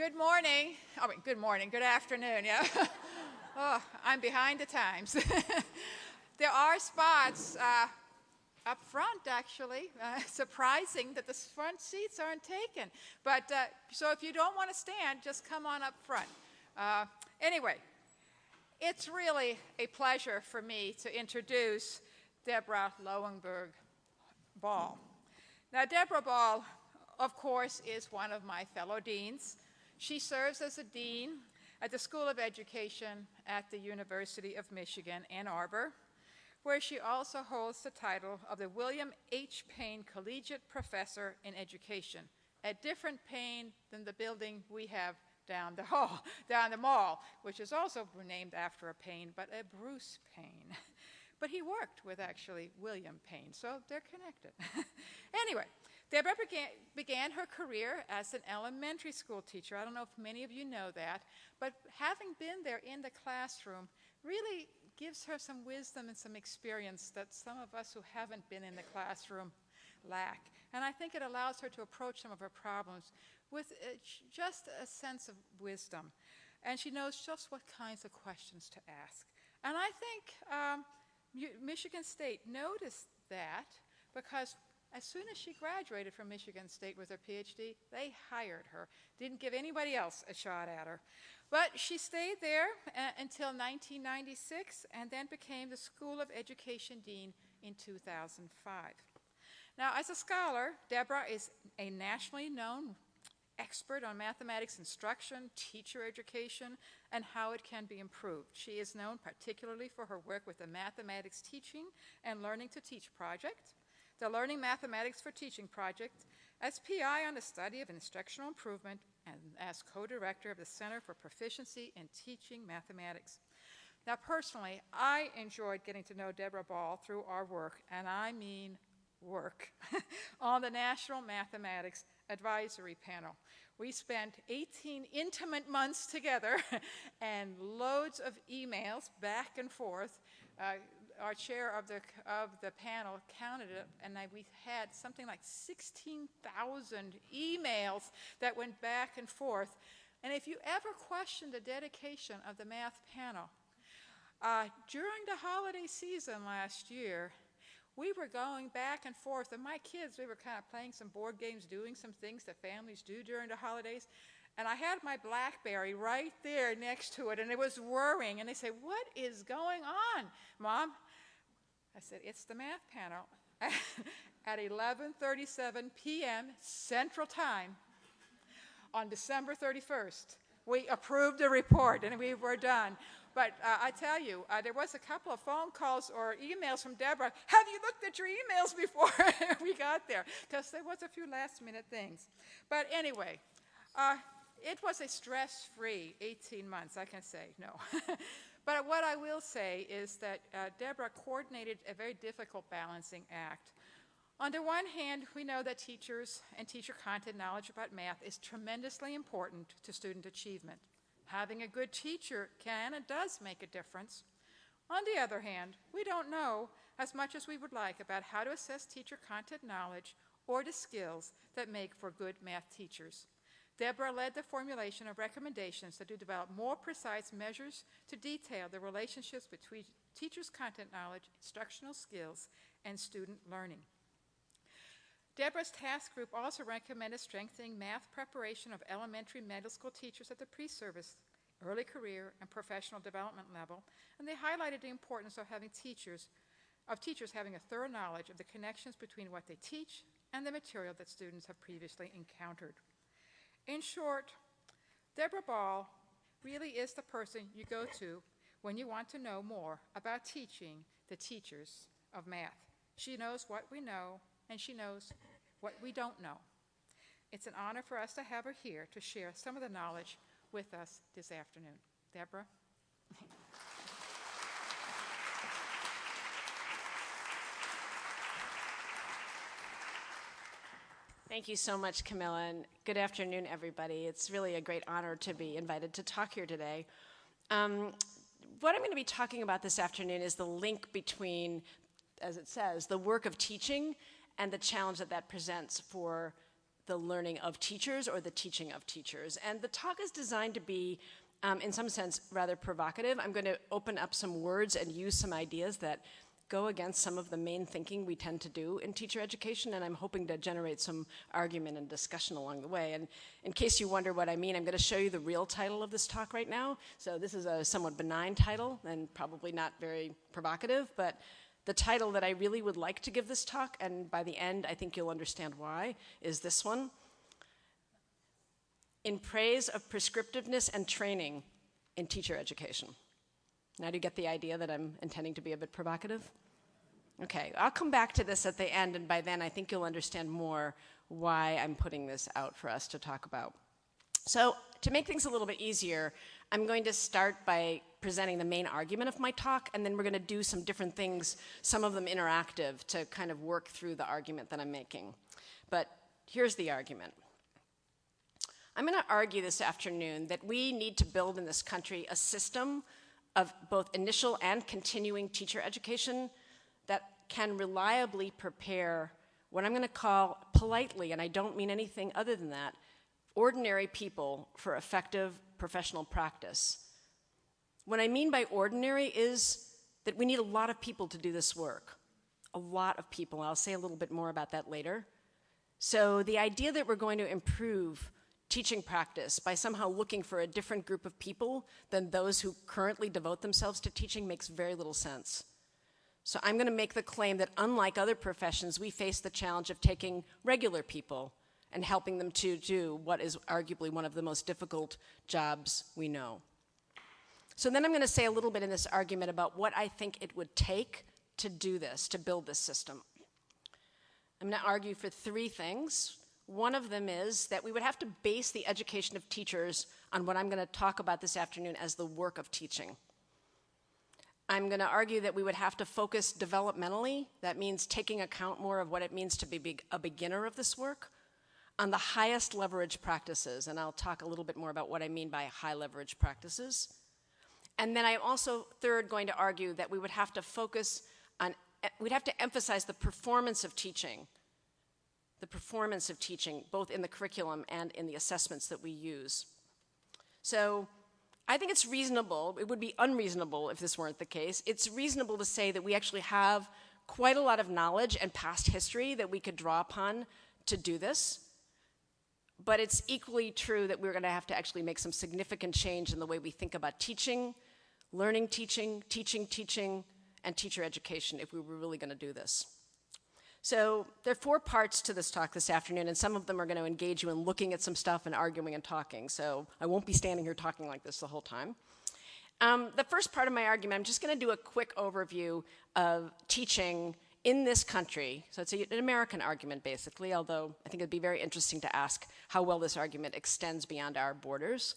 Good morning. Good morning. Good afternoon. Yeah. Oh, I'm behind the times. There are spots up front, actually. Surprising that the front seats aren't taken. But so if you don't want to stand, just come on up front. Anyway, it's really a pleasure for me to introduce Deborah Lowenberg-Ball. Now, Deborah Ball, of course, is one of my fellow deans. She serves as a dean at the School of Education at the University of Michigan, Ann Arbor, where she also holds the title of the William H. Payne Collegiate Professor in Education, a different Payne than the building we have down the mall, which is also named after a Payne, but a Bruce Payne. But he worked with, actually, William Payne, so they're connected. Anyway, Deborah began her career as an elementary school teacher. I don't know if many of you know that, but having been there in the classroom really gives her some wisdom and some experience that some of us who haven't been in the classroom lack. And I think it allows her to approach some of her problems with just a sense of wisdom. And she knows just what kinds of questions to ask. And I think Michigan State noticed that because as soon as she graduated from Michigan State with her PhD, they hired her. Didn't give anybody else a shot at her. But she stayed there until 1996 and then became the School of Education Dean in 2005. Now, as a scholar, Deborah is a nationally known expert on mathematics instruction, teacher education, and how it can be improved. She is known particularly for her work with the Mathematics Teaching and Learning to Teach project, the Learning Mathematics for Teaching project, as PI on the study of instructional improvement, and as co-director of the Center for Proficiency in Teaching Mathematics. Now, personally, I enjoyed getting to know Deborah Ball through our work, and I mean work, on the National Mathematics Advisory Panel. We spent 18 intimate months together and loads of emails back and forth. Our chair of the panel counted it, and we had something like 16,000 emails that went back and forth. And if you ever question the dedication of the math panel, during the holiday season last year, we were going back and forth, and my kids, we were kind of playing some board games, doing some things that families do during the holidays, and I had my BlackBerry right there next to it, and it was whirring, and they say, "What is going on, Mom?" I said, "It's the math panel." At 11:37 p.m. Central Time on December 31st, we approved the report, and we were done. But I tell you, there was a couple of phone calls or emails from Deborah. "Have you looked at your emails before we got there?" Because there was a few last-minute things. But anyway, it was a stress-free 18 months, I can say, no. But what I will say is that Deborah coordinated a very difficult balancing act. On the one hand, we know that teachers and teacher content knowledge about math is tremendously important to student achievement. Having a good teacher can and does make a difference. On the other hand, we don't know as much as we would like about how to assess teacher content knowledge or the skills that make for good math teachers. Deborah led the formulation of recommendations that do develop more precise measures to detail the relationships between teachers' content knowledge, instructional skills, and student learning. Deborah's task group also recommended strengthening math preparation of elementary middle school teachers at the pre-service, early career, and professional development level, and they highlighted the importance of teachers having a thorough knowledge of the connections between what they teach and the material that students have previously encountered. In short, Deborah Ball really is the person you go to when you want to know more about teaching the teachers of math. She knows what we know, and she knows what we don't know. It's an honor for us to have her here to share some of the knowledge with us this afternoon. Deborah? Thank you so much, Camilla, and good afternoon, everybody. It's really a great honor to be invited to talk here today. What I'm going to be talking about this afternoon is the link between, as it says, the work of teaching and the challenge that that presents for the learning of teachers or the teaching of teachers. And the talk is designed to be, in some sense, rather provocative. I'm going to open up some words and use some ideas that go against some of the main thinking we tend to do in teacher education, and I'm hoping to generate some argument and discussion along the way. And in case you wonder what I mean, I'm going to show you the real title of this talk right now. So this is a somewhat benign title and probably not very provocative, but the title that I really would like to give this talk, and by the end I think you'll understand why, is this one: In Praise of Prescriptiveness and Training in Teacher Education. Now do you get the idea that I'm intending to be a bit provocative? Okay, I'll come back to this at the end, and by then I think you'll understand more why I'm putting this out for us to talk about. So to make things a little bit easier, I'm going to start by presenting the main argument of my talk, and then we're going to do some different things, some of them interactive, to kind of work through the argument that I'm making. But here's the argument. I'm going to argue this afternoon that we need to build in this country a system of both initial and continuing teacher education that can reliably prepare what I'm going to call politely, and I don't mean anything other than that, ordinary people for effective professional practice. What I mean by ordinary is that we need a lot of people to do this work. A lot of people. I'll say a little bit more about that later. So the idea that we're going to improve teaching practice by somehow looking for a different group of people than those who currently devote themselves to teaching makes very little sense. So I'm going to make the claim that unlike other professions, we face the challenge of taking regular people and helping them to do what is arguably one of the most difficult jobs we know. So then I'm going to say a little bit in this argument about what I think it would take to do this, to build this system. I'm going to argue for three things. One of them is that we would have to base the education of teachers on what I'm going to talk about this afternoon as the work of teaching. I'm going to argue that we would have to focus developmentally, that means taking account more of what it means to be a beginner of this work, on the highest leverage practices, and I'll talk a little bit more about what I mean by high leverage practices. And then I'm also, third, going to argue that we would have to focus on, we'd have to emphasize the performance of teaching, both in the curriculum and in the assessments that we use. So I think it's reasonable, it would be unreasonable if this weren't the case, it's reasonable to say that we actually have quite a lot of knowledge and past history that we could draw upon to do this. But it's equally true that we're going to have to actually make some significant change in the way we think about teaching, learning teaching, teaching, and teacher education if we were really going to do this. So there are 4 parts to this talk this afternoon, and some of them are going to engage you in looking at some stuff and arguing and talking. So I won't be standing here talking like this the whole time. The first part of my argument, I'm just going to do a quick overview of teaching in this country. So it's an American argument, basically, although I think it'd be very interesting to ask how well this argument extends beyond our borders.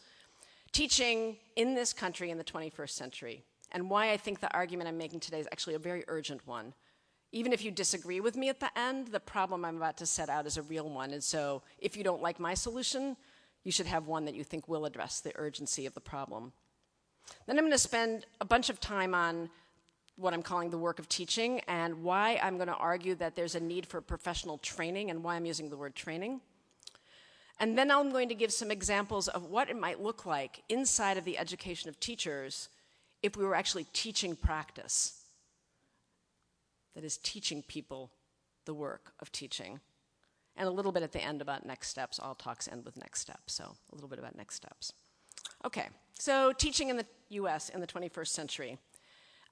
Teaching in this country in the 21st century, and why I think the argument I'm making today is actually a very urgent one. Even if you disagree with me at the end, the problem I'm about to set out is a real one, and so if you don't like my solution, you should have one that you think will address the urgency of the problem. Then I'm going to spend a bunch of time on what I'm calling the work of teaching, and why I'm going to argue that there's a need for professional training, and why I'm using the word training. And then I'm going to give some examples of what it might look like inside of the education of teachers if we were actually teaching practice. That is, teaching people the work of teaching. And a little bit at the end about next steps. All talks end with next steps, so a little bit about next steps. Okay, so teaching in the US in the 21st century.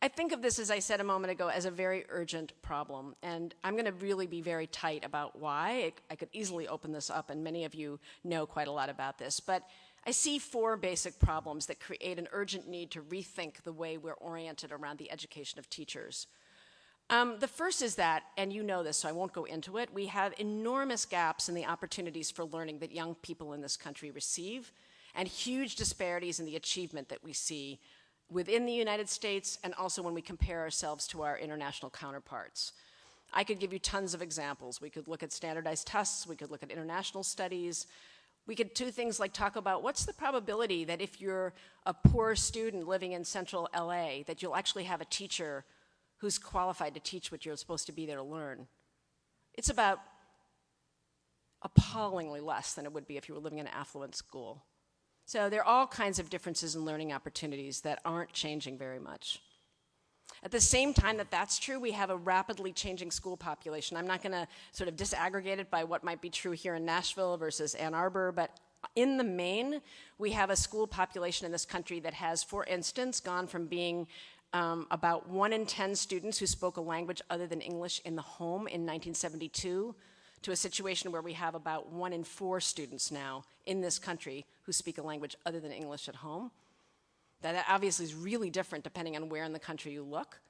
I think of this, as I said a moment ago, as a very urgent problem, and I'm going to really be very tight about why. I could easily open this up, and many of you know quite a lot about this, but I see 4 basic problems that create an urgent need to rethink the way we're oriented around the education of teachers. The first is that, and you know this, so I won't go into it, we have enormous gaps in the opportunities for learning that young people in this country receive, and huge disparities in the achievement that we see within the United States, and also when we compare ourselves to our international counterparts. I could give you tons of examples. We could look at standardized tests, we could look at international studies, we could do things like talk about what's the probability that if you're a poor student living in central LA, that you'll actually have a teacher who's qualified to teach what you're supposed to be there to learn. It's about appallingly less than it would be if you were living in an affluent school. So there are all kinds of differences in learning opportunities that aren't changing very much. At the same time that that's true, we have a rapidly changing school population. I'm not going to sort of disaggregate it by what might be true here in Nashville versus Ann Arbor, but in the main, we have a school population in this country that has, for instance, gone from being about 1 in 10 students who spoke a language other than English in the home in 1972 to a situation where we have about 1 in 4 students now in this country who speak a language other than English at home. That obviously is really different depending on where in the country you look.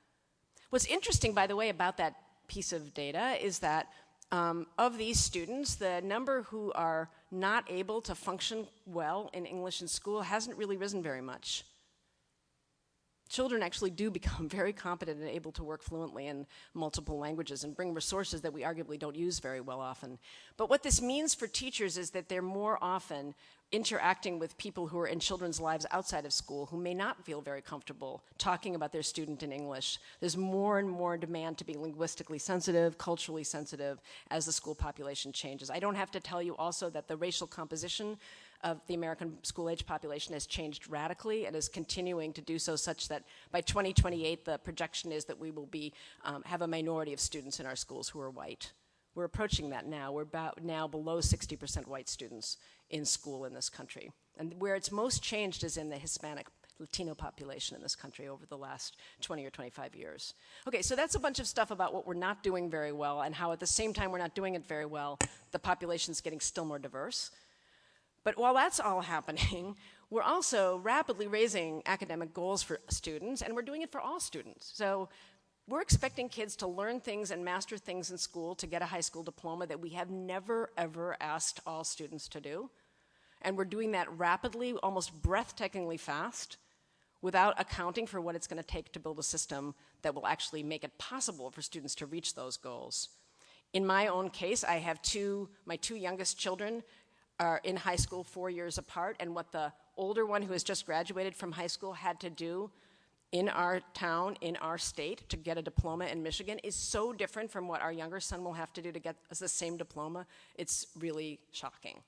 What's interesting, by the way, about that piece of data is that of these students, the number who are not able to function well in English in school hasn't really risen very much. Children actually do become very competent and able to work fluently in multiple languages and bring resources that we arguably don't use very well often. But what this means for teachers is that they're more often interacting with people who are in children's lives outside of school who may not feel very comfortable talking about their student in English. There's more and more demand to be linguistically sensitive, culturally sensitive as the school population changes. I don't have to tell you also that the racial composition of the American school-age population has changed radically and is continuing to do so, such that by 2028 the projection is that we will be have a minority of students in our schools who are white. We're approaching that now. We're about now below 60% white students in school in this country. And where it's most changed is in the Hispanic Latino population in this country over the last 20 or 25 years. Okay, so that's a bunch of stuff about what we're not doing very well and how at the same time we're not doing it very well, the population's getting still more diverse. But while that's all happening, we're also rapidly raising academic goals for students, and we're doing it for all students. So we're expecting kids to learn things and master things in school to get a high school diploma that we have never, ever asked all students to do. And we're doing that rapidly, almost breathtakingly fast, without accounting for what it's going to take to build a system that will actually make it possible for students to reach those goals. In my own case, I have my two youngest children are in high school 4 years apart, and what the older one who has just graduated from high school had to do in our town, in our state, to get a diploma in Michigan is so different from what our younger son will have to do to get the same diploma. It's really shocking.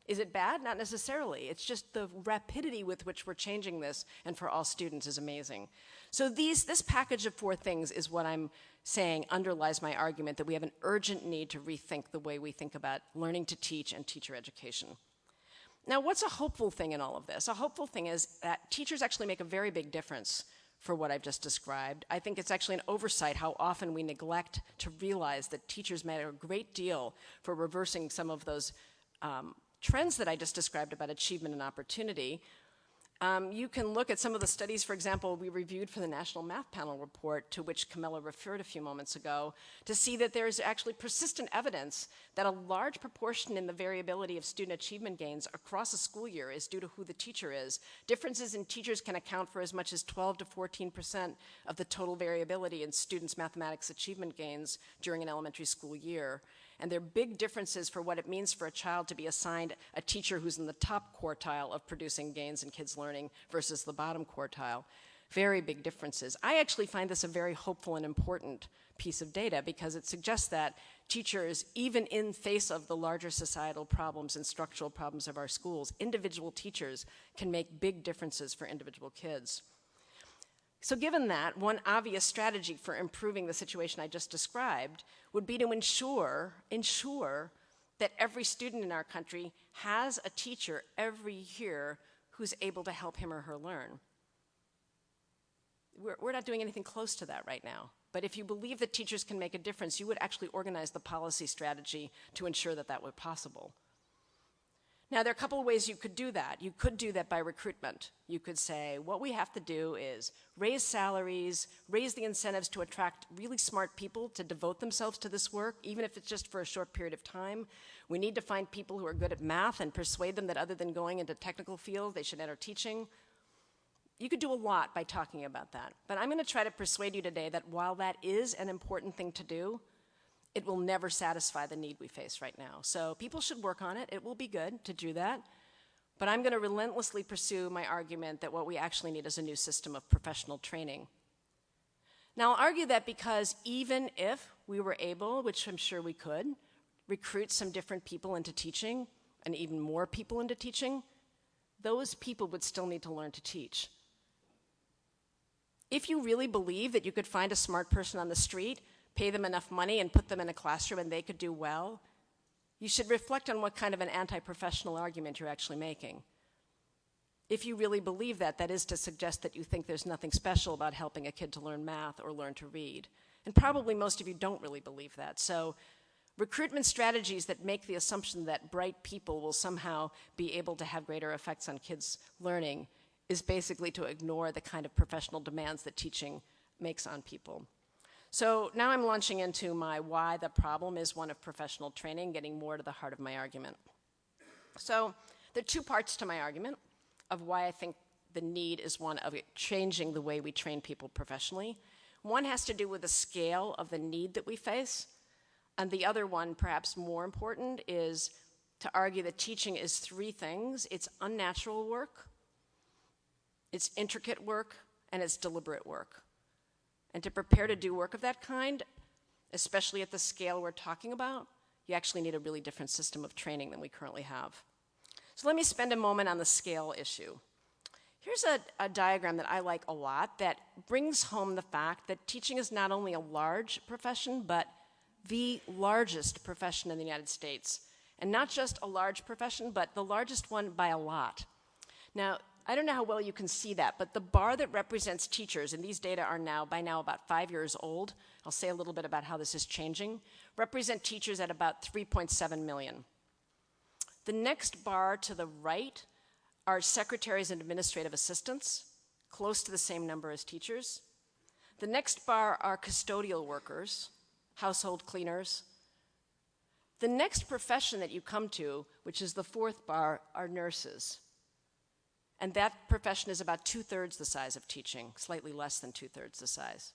Is it bad? Not necessarily. It's just the rapidity with which we're changing this, and for all students, is amazing. So this package of 4 things is what I'm saying underlies my argument that we have an urgent need to rethink the way we think about learning to teach and teacher education. Now, what's a hopeful thing in all of this? A hopeful thing is that teachers actually make a very big difference for what I've just described. I think it's actually an oversight how often we neglect to realize that teachers matter a great deal for reversing some of those trends that I just described about achievement and opportunity. You can look at some of the studies, for example, we reviewed for the National Math Panel report, to which Camilla referred a few moments ago, to see that there's actually persistent evidence that a large proportion in the variability of student achievement gains across a school year is due to who the teacher is. Differences in teachers can account for as much as 12 to 14% of the total variability in students' mathematics achievement gains during an elementary school year. And there are big differences for what it means for a child to be assigned a teacher who's in the top quartile of producing gains in kids' learning versus the bottom quartile. Very big differences. I actually find this a very hopeful and important piece of data because it suggests that teachers, even in face of the larger societal problems and structural problems of our schools, individual teachers can make big differences for individual kids. So given that, one obvious strategy for improving the situation I just described would be to ensure that every student in our country has a teacher every year who's able to help him or her learn. We're not doing anything close to that right now. But if you believe that teachers can make a difference, you would actually organize the policy strategy to ensure that that were possible. Now, there are a couple of ways you could do that. You could do that by recruitment. You could say, what we have to do is raise salaries, raise the incentives to attract really smart people to devote themselves to this work, even if it's just for a short period of time. We need to find people who are good at math and persuade them that other than going into technical fields, they should enter teaching. You could do a lot by talking about that. But I'm going to try to persuade you today that while that is an important thing to do, it will never satisfy the need we face right now. So people should work on it. It will be good to do that. But I'm going to relentlessly pursue my argument that what we actually need is a new system of professional training. Now, I'll argue that because even if we were able, which I'm sure we could, recruit some different people into teaching, and even more people into teaching, those people would still need to learn to teach. If you really believe that you could find a smart person on the street, pay them enough money, and put them in a classroom and they could do well, you should reflect on what kind of an anti-professional argument you're actually making. If you really believe that, that is to suggest that you think there's nothing special about helping a kid to learn math or learn to read. And probably most of you don't really believe that. So recruitment strategies that make the assumption that bright people will somehow be able to have greater effects on kids' learning is basically to ignore the kind of professional demands that teaching makes on people. So now I'm launching into my why the problem is one of professional training, getting more to the heart of my argument. So there are two parts to my argument of why I think the need is one of changing the way we train people professionally. One has to do with the scale of the need that we face, and the other one, perhaps more important, is to argue that teaching is three things. It's unnatural work, it's intricate work, and it's deliberate work. And to prepare to do work of that kind, especially at the scale we're talking about, you actually need a really different system of training than we currently have. So let me spend a moment on the scale issue. Here's a diagram that I like a lot that brings home the fact that teaching is not only a large profession, but the largest profession in the United States. And not just a large profession, but the largest one by a lot. Now, I don't know how well you can see that, but the bar that represents teachers, and these data are by now about 5 years old, I'll say a little bit about how this is changing, represent teachers at about 3.7 million. The next bar to the right are secretaries and administrative assistants, close to the same number as teachers. The next bar are custodial workers, household cleaners. The next profession that you come to, which is the fourth bar, are nurses. And that profession is about 2/3 the size of teaching, slightly less than 2/3 the size.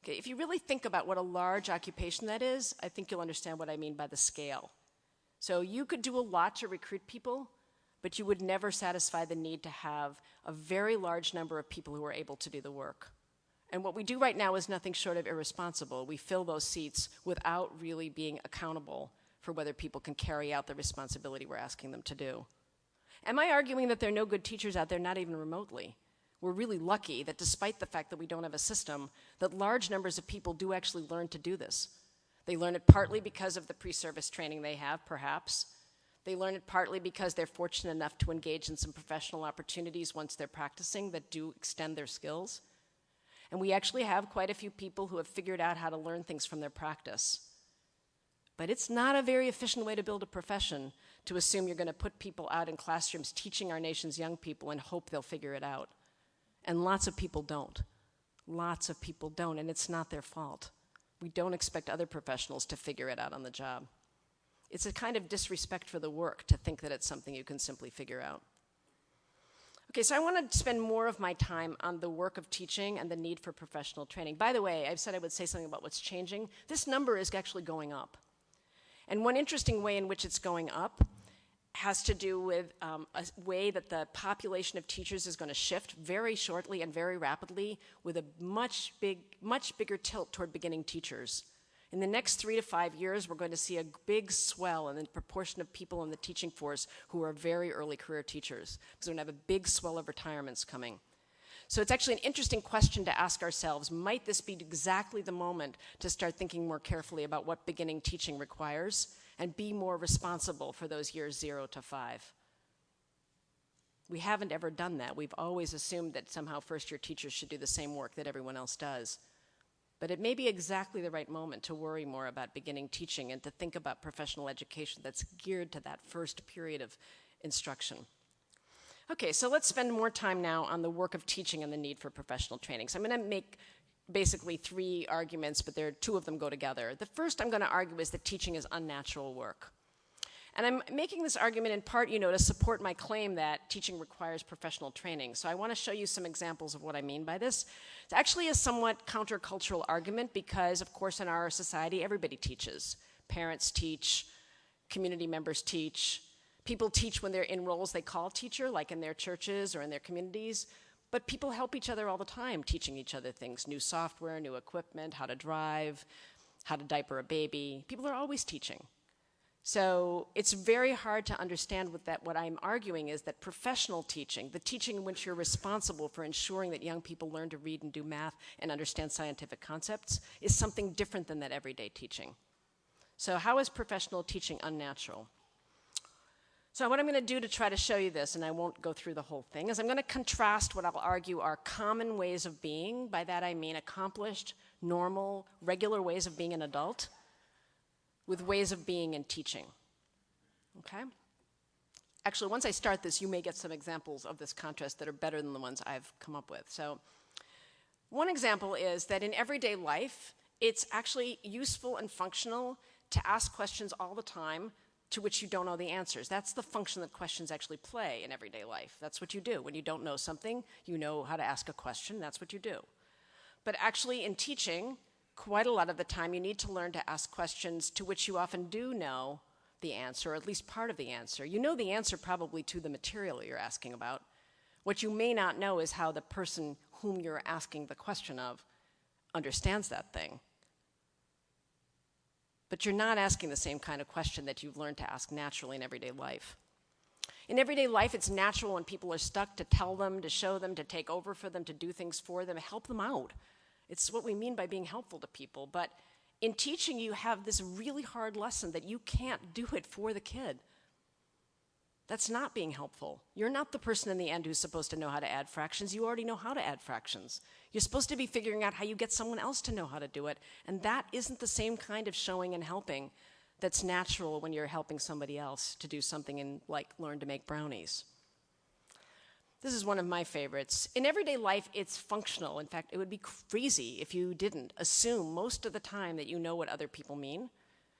Okay, if you really think about what a large occupation that is, I think you'll understand what I mean by the scale. So you could do a lot to recruit people, but you would never satisfy the need to have a very large number of people who are able to do the work. And what we do right now is nothing short of irresponsible. We fill those seats without really being accountable for whether people can carry out the responsibility we're asking them to do. Am I arguing that there are no good teachers out there? Not even remotely. We're really lucky that despite the fact that we don't have a system, that large numbers of people do actually learn to do this. They learn it partly because of the pre-service training they have, perhaps. They learn it partly because they're fortunate enough to engage in some professional opportunities once they're practicing that do extend their skills. And we actually have quite a few people who have figured out how to learn things from their practice. But it's not a very efficient way to build a profession to assume you're going to put people out in classrooms teaching our nation's young people and hope they'll figure it out. And lots of people don't. Lots of people don't, and it's not their fault. We don't expect other professionals to figure it out on the job. It's a kind of disrespect for the work to think that it's something you can simply figure out. Okay, so I want to spend more of my time on the work of teaching and the need for professional training. By the way, I've said I would say something about what's changing. This number is actually going up. And one interesting way in which it's going up has to do with a way that the population of teachers is going to shift very shortly and very rapidly with a much bigger tilt toward beginning teachers. In the next 3 to 5 years, we're going to see a big swell in the proportion of people in the teaching force who are very early career teachers, because we're going to have a big swell of retirements coming. So it's actually an interesting question to ask ourselves, might this be exactly the moment to start thinking more carefully about what beginning teaching requires and be more responsible for those years 0 to 5? We haven't ever done that. We've always assumed that somehow first-year teachers should do the same work that everyone else does. But it may be exactly the right moment to worry more about beginning teaching and to think about professional education that's geared to that first period of instruction. Okay, so let's spend more time now on the work of teaching and the need for professional training. So I'm going to make basically 3 arguments, but there are 2 of them go together. The first I'm going to argue is that teaching is unnatural work. And I'm making this argument in part, to support my claim that teaching requires professional training. So I want to show you some examples of what I mean by this. It's actually a somewhat countercultural argument because, of course, in our society, everybody teaches. Parents teach, community members teach. People teach when they're in roles they call teacher, like in their churches or in their communities. But people help each other all the time, teaching each other things, new software, new equipment, how to drive, how to diaper a baby. People are always teaching. So it's very hard to understand what I'm arguing is that professional teaching, the teaching in which you're responsible for ensuring that young people learn to read and do math and understand scientific concepts, is something different than that everyday teaching. So how is professional teaching unnatural? So what I'm going to do to try to show you this, and I won't go through the whole thing, is I'm going to contrast what I'll argue are common ways of being. By that I mean accomplished, normal, regular ways of being an adult, with ways of being and teaching, okay? Actually, once I start this, you may get some examples of this contrast that are better than the ones I've come up with. So one example is that in everyday life, it's actually useful and functional to ask questions all the time to which you don't know the answers. That's the function that questions actually play in everyday life. That's what you do. When you don't know something, you know how to ask a question. That's what you do. But actually in teaching, quite a lot of the time you need to learn to ask questions to which you often do know the answer, or at least part of the answer. You know the answer probably to the material you're asking about. What you may not know is how the person whom you're asking the question of understands that thing. But you're not asking the same kind of question that you've learned to ask naturally in everyday life. In everyday life, it's natural when people are stuck to tell them, to show them, to take over for them, to do things for them, help them out. It's what we mean by being helpful to people. But in teaching, you have this really hard lesson that you can't do it for the kid. That's not being helpful. You're not the person in the end who's supposed to know how to add fractions. You already know how to add fractions. You're supposed to be figuring out how you get someone else to know how to do it. And that isn't the same kind of showing and helping that's natural when you're helping somebody else to do something and like learn to make brownies. This is one of my favorites. In everyday life, it's functional. In fact, it would be crazy if you didn't assume most of the time that you know what other people mean.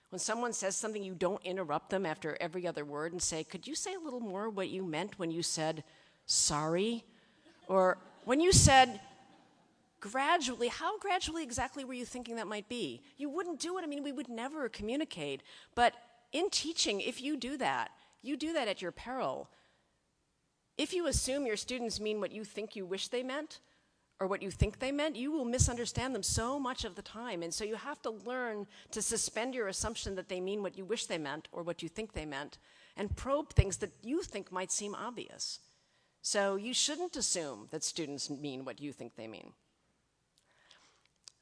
When someone says something, you don't interrupt them after every other word and say, could you say a little more what you meant when you said sorry? Or when you said gradually, how gradually exactly were you thinking that might be? You wouldn't do it. I mean, we would never communicate. But in teaching, if you do that at your peril. If you assume your students mean what you think you wish they meant, or what you think they meant, you will misunderstand them so much of the time. And so you have to learn to suspend your assumption that they mean what you wish they meant or what you think they meant, and probe things that you think might seem obvious. So you shouldn't assume that students mean what you think they mean.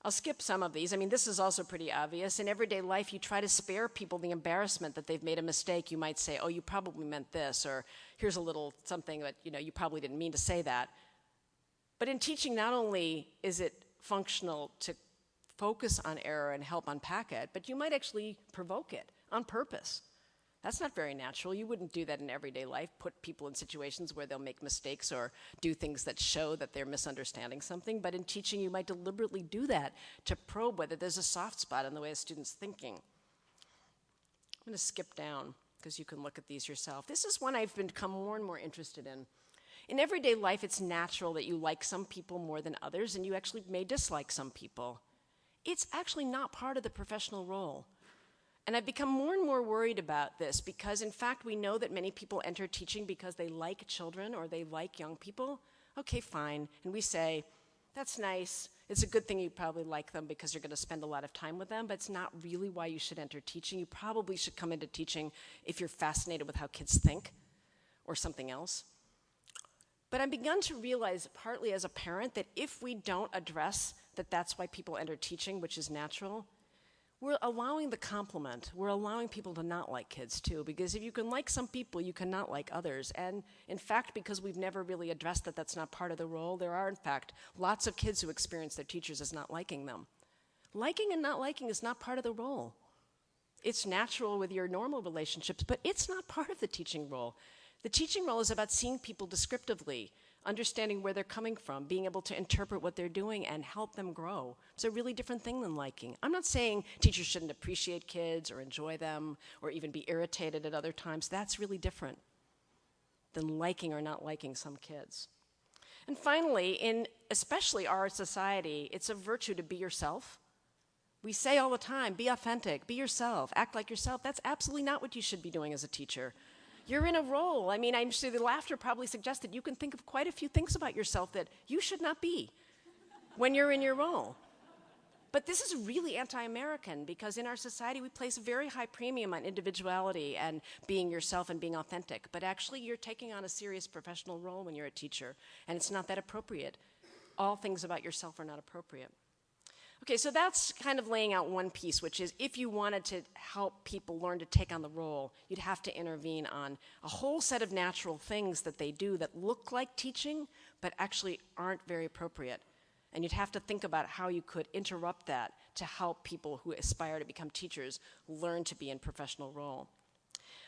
I'll skip some of these. I mean, this is also pretty obvious. In everyday life, you try to spare people the embarrassment that they've made a mistake. You might say, oh, you probably meant this, or here's a little something that, you probably didn't mean to say that. But in teaching, not only is it functional to focus on error and help unpack it, but you might actually provoke it on purpose. That's not very natural. You wouldn't do that in everyday life, put people in situations where they'll make mistakes or do things that show that they're misunderstanding something. But in teaching, you might deliberately do that to probe whether there's a soft spot in the way a student's thinking. I'm going to skip down because you can look at these yourself. This is one I've become more and more interested in. In everyday life, it's natural that you like some people more than others, and you actually may dislike some people. It's actually not part of the professional role. And I've become more and more worried about this because, in fact, we know that many people enter teaching because they like children or they like young people. Okay, fine. And we say, that's nice. It's a good thing you probably like them because you're going to spend a lot of time with them, but it's not really why you should enter teaching. You probably should come into teaching if you're fascinated with how kids think or something else. But I've begun to realize, partly as a parent, that if we don't address that that's why people enter teaching, which is natural, we're allowing the compliment. We're allowing people to not like kids too, because if you can like some people, you cannot like others. And in fact, because we've never really addressed that that's not part of the role, there are in fact lots of kids who experience their teachers as not liking them. Liking and not liking is not part of the role. It's natural with your normal relationships, but it's not part of the teaching role. The teaching role is about seeing people descriptively, understanding where they're coming from, being able to interpret what they're doing and help them grow. It's a really different thing than liking. I'm not saying teachers shouldn't appreciate kids or enjoy them or even be irritated at other times. That's really different than liking or not liking some kids. And finally, in especially our society, it's a virtue to be yourself. We say all the time, be authentic, be yourself, act like yourself. That's absolutely not what you should be doing as a teacher. You're in a role. I mean, I'm sure the laughter probably suggested you can think of quite a few things about yourself that you should not be when you're in your role. But this is really anti-American because in our society we place a very high premium on individuality and being yourself and being authentic. But actually you're taking on a serious professional role when you're a teacher, and it's not that appropriate. All things about yourself are not appropriate. Okay, so that's kind of laying out one piece, which is if you wanted to help people learn to take on the role, you'd have to intervene on a whole set of natural things that they do that look like teaching, but actually aren't very appropriate. And you'd have to think about how you could interrupt that to help people who aspire to become teachers learn to be in professional role.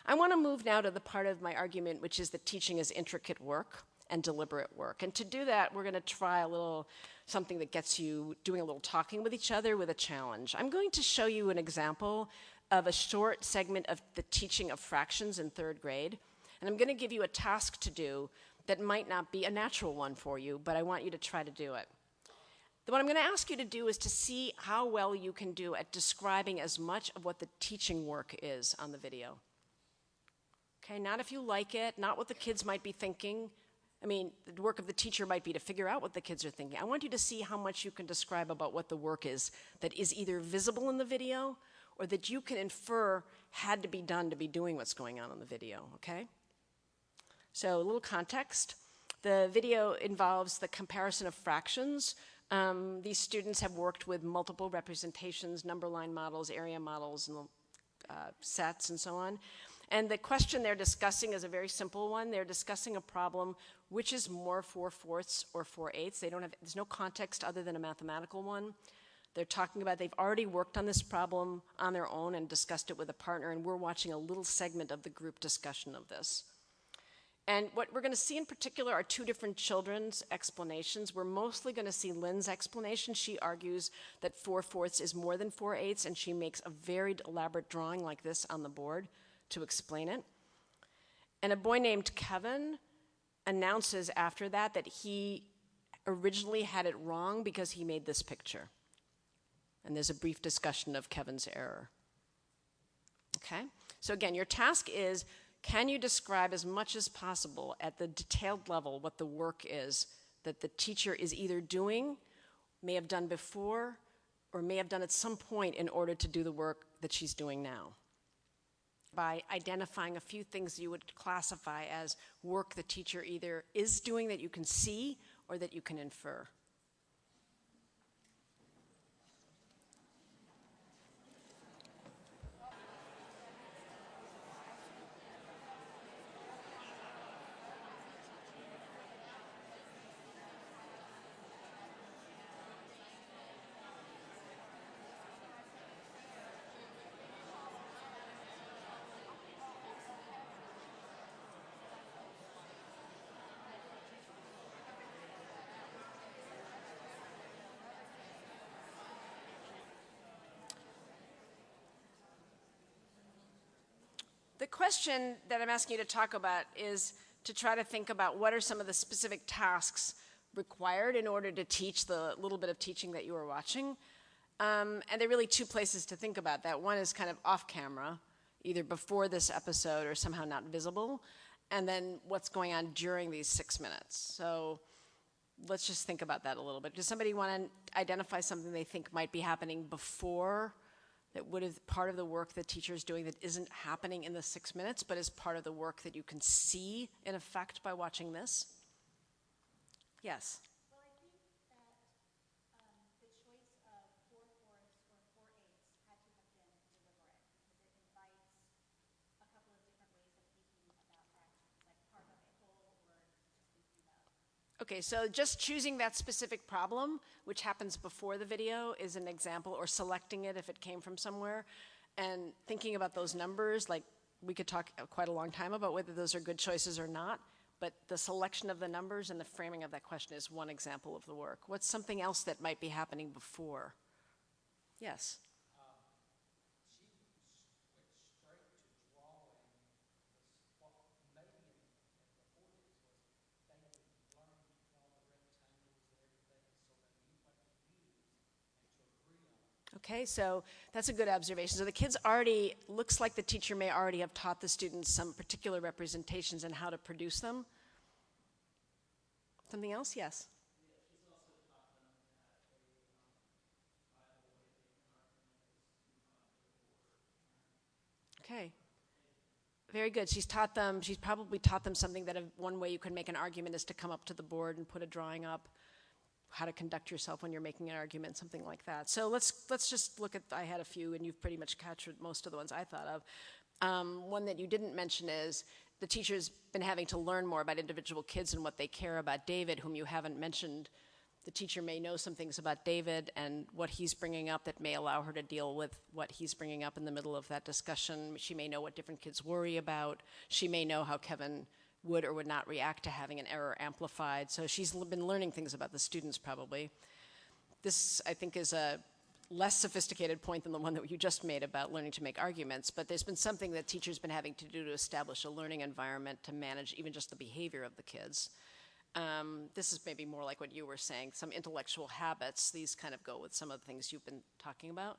I want to move now to the part of my argument, which is that teaching is intricate work and deliberate work. And to do that, we're going to try a little something that gets you doing a little talking with each other with a challenge. I'm going to show you an example of a short segment of the teaching of fractions in 3rd grade. And I'm going to give you a task to do that might not be a natural one for you, but I want you to try to do it. What I'm going to ask you to do is to see how well you can do at describing as much of what the teaching work is on the video. Okay, not if you like it, not what the kids might be thinking. I mean, the work of the teacher might be to figure out what the kids are thinking. I want you to see how much you can describe about what the work is that is either visible in the video or that you can infer had to be done to be doing what's going on in the video, okay? So a little context. The video involves the comparison of fractions. These students have worked with multiple representations, number line models, area models, and sets, and so on. And the question they're discussing is a very simple one. They're discussing a problem, which is more 4/4 or 4/8. There's no context other than a mathematical one. They're talking about they've already worked on this problem on their own and discussed it with a partner, and we're watching a little segment of the group discussion of this. And what we're going to see in particular are 2 different children's explanations. We're mostly going to see Lynn's explanation. She argues that 4/4 is more than 4/8, and she makes a very elaborate drawing like this on the board to explain it. And a boy named Kevin announces after that that he originally had it wrong because he made this picture. And there's a brief discussion of Kevin's error. Okay? So again, your task is, can you describe as much as possible at the detailed level what the work is that the teacher is either doing, may have done before, or may have done at some point in order to do the work that she's doing now? By identifying a few things you would classify as work the teacher either is doing that you can see or that you can infer. The question that I'm asking you to talk about is to try to think about what are some of the specific tasks required in order to teach the little bit of teaching that you were watching. And there are really 2 places to think about that. One is kind of off camera, either before this episode or somehow not visible, and then what's going on during these 6 minutes. So let's just think about that a little bit. Does somebody want to identify something they think might be happening before that would have part of the work the teacher is doing that isn't happening in the 6 minutes, but is part of the work that you can see in effect by watching this? Yes? Well, I think that the choice of 4/4 or 4/8 had to have been deliberate because it invites a couple of different ways of thinking about fractions, like part of a whole or just thinking about. Okay, so just choosing that specific problem, which happens before the video, is an example, or selecting it if it came from somewhere, and thinking about those numbers, like we could talk quite a long time about whether those are good choices or not, but the selection of the numbers and the framing of that question is one example of the work. What's something else that might be happening before? Yes? Okay, so that's a good observation. So the kids already, looks like the teacher may already have taught the students some particular representations and how to produce them. Something else? Yes. Okay. Very good. She's probably taught them something that one way you can make an argument is to come up to the board and put a drawing up, how to conduct yourself when you're making an argument, something like that. So let's just look at, I had a few, and you've pretty much captured most of the ones I thought of. One that you didn't mention is the teacher's been having to learn more about individual kids and what they care about. David, whom you haven't mentioned, the teacher may know some things about David and what he's bringing up that may allow her to deal with what he's bringing up in the middle of that discussion. She may know what different kids worry about. She may know how Kevin would or would not react to having an error amplified. So she's been learning things about the students probably. This, I think, is a less sophisticated point than the one that you just made about learning to make arguments, but there's been something that teachers been having to do to establish a learning environment to manage even just the behavior of the kids. This is maybe more like what you were saying, some intellectual habits. These kind of go with some of the things you've been talking about.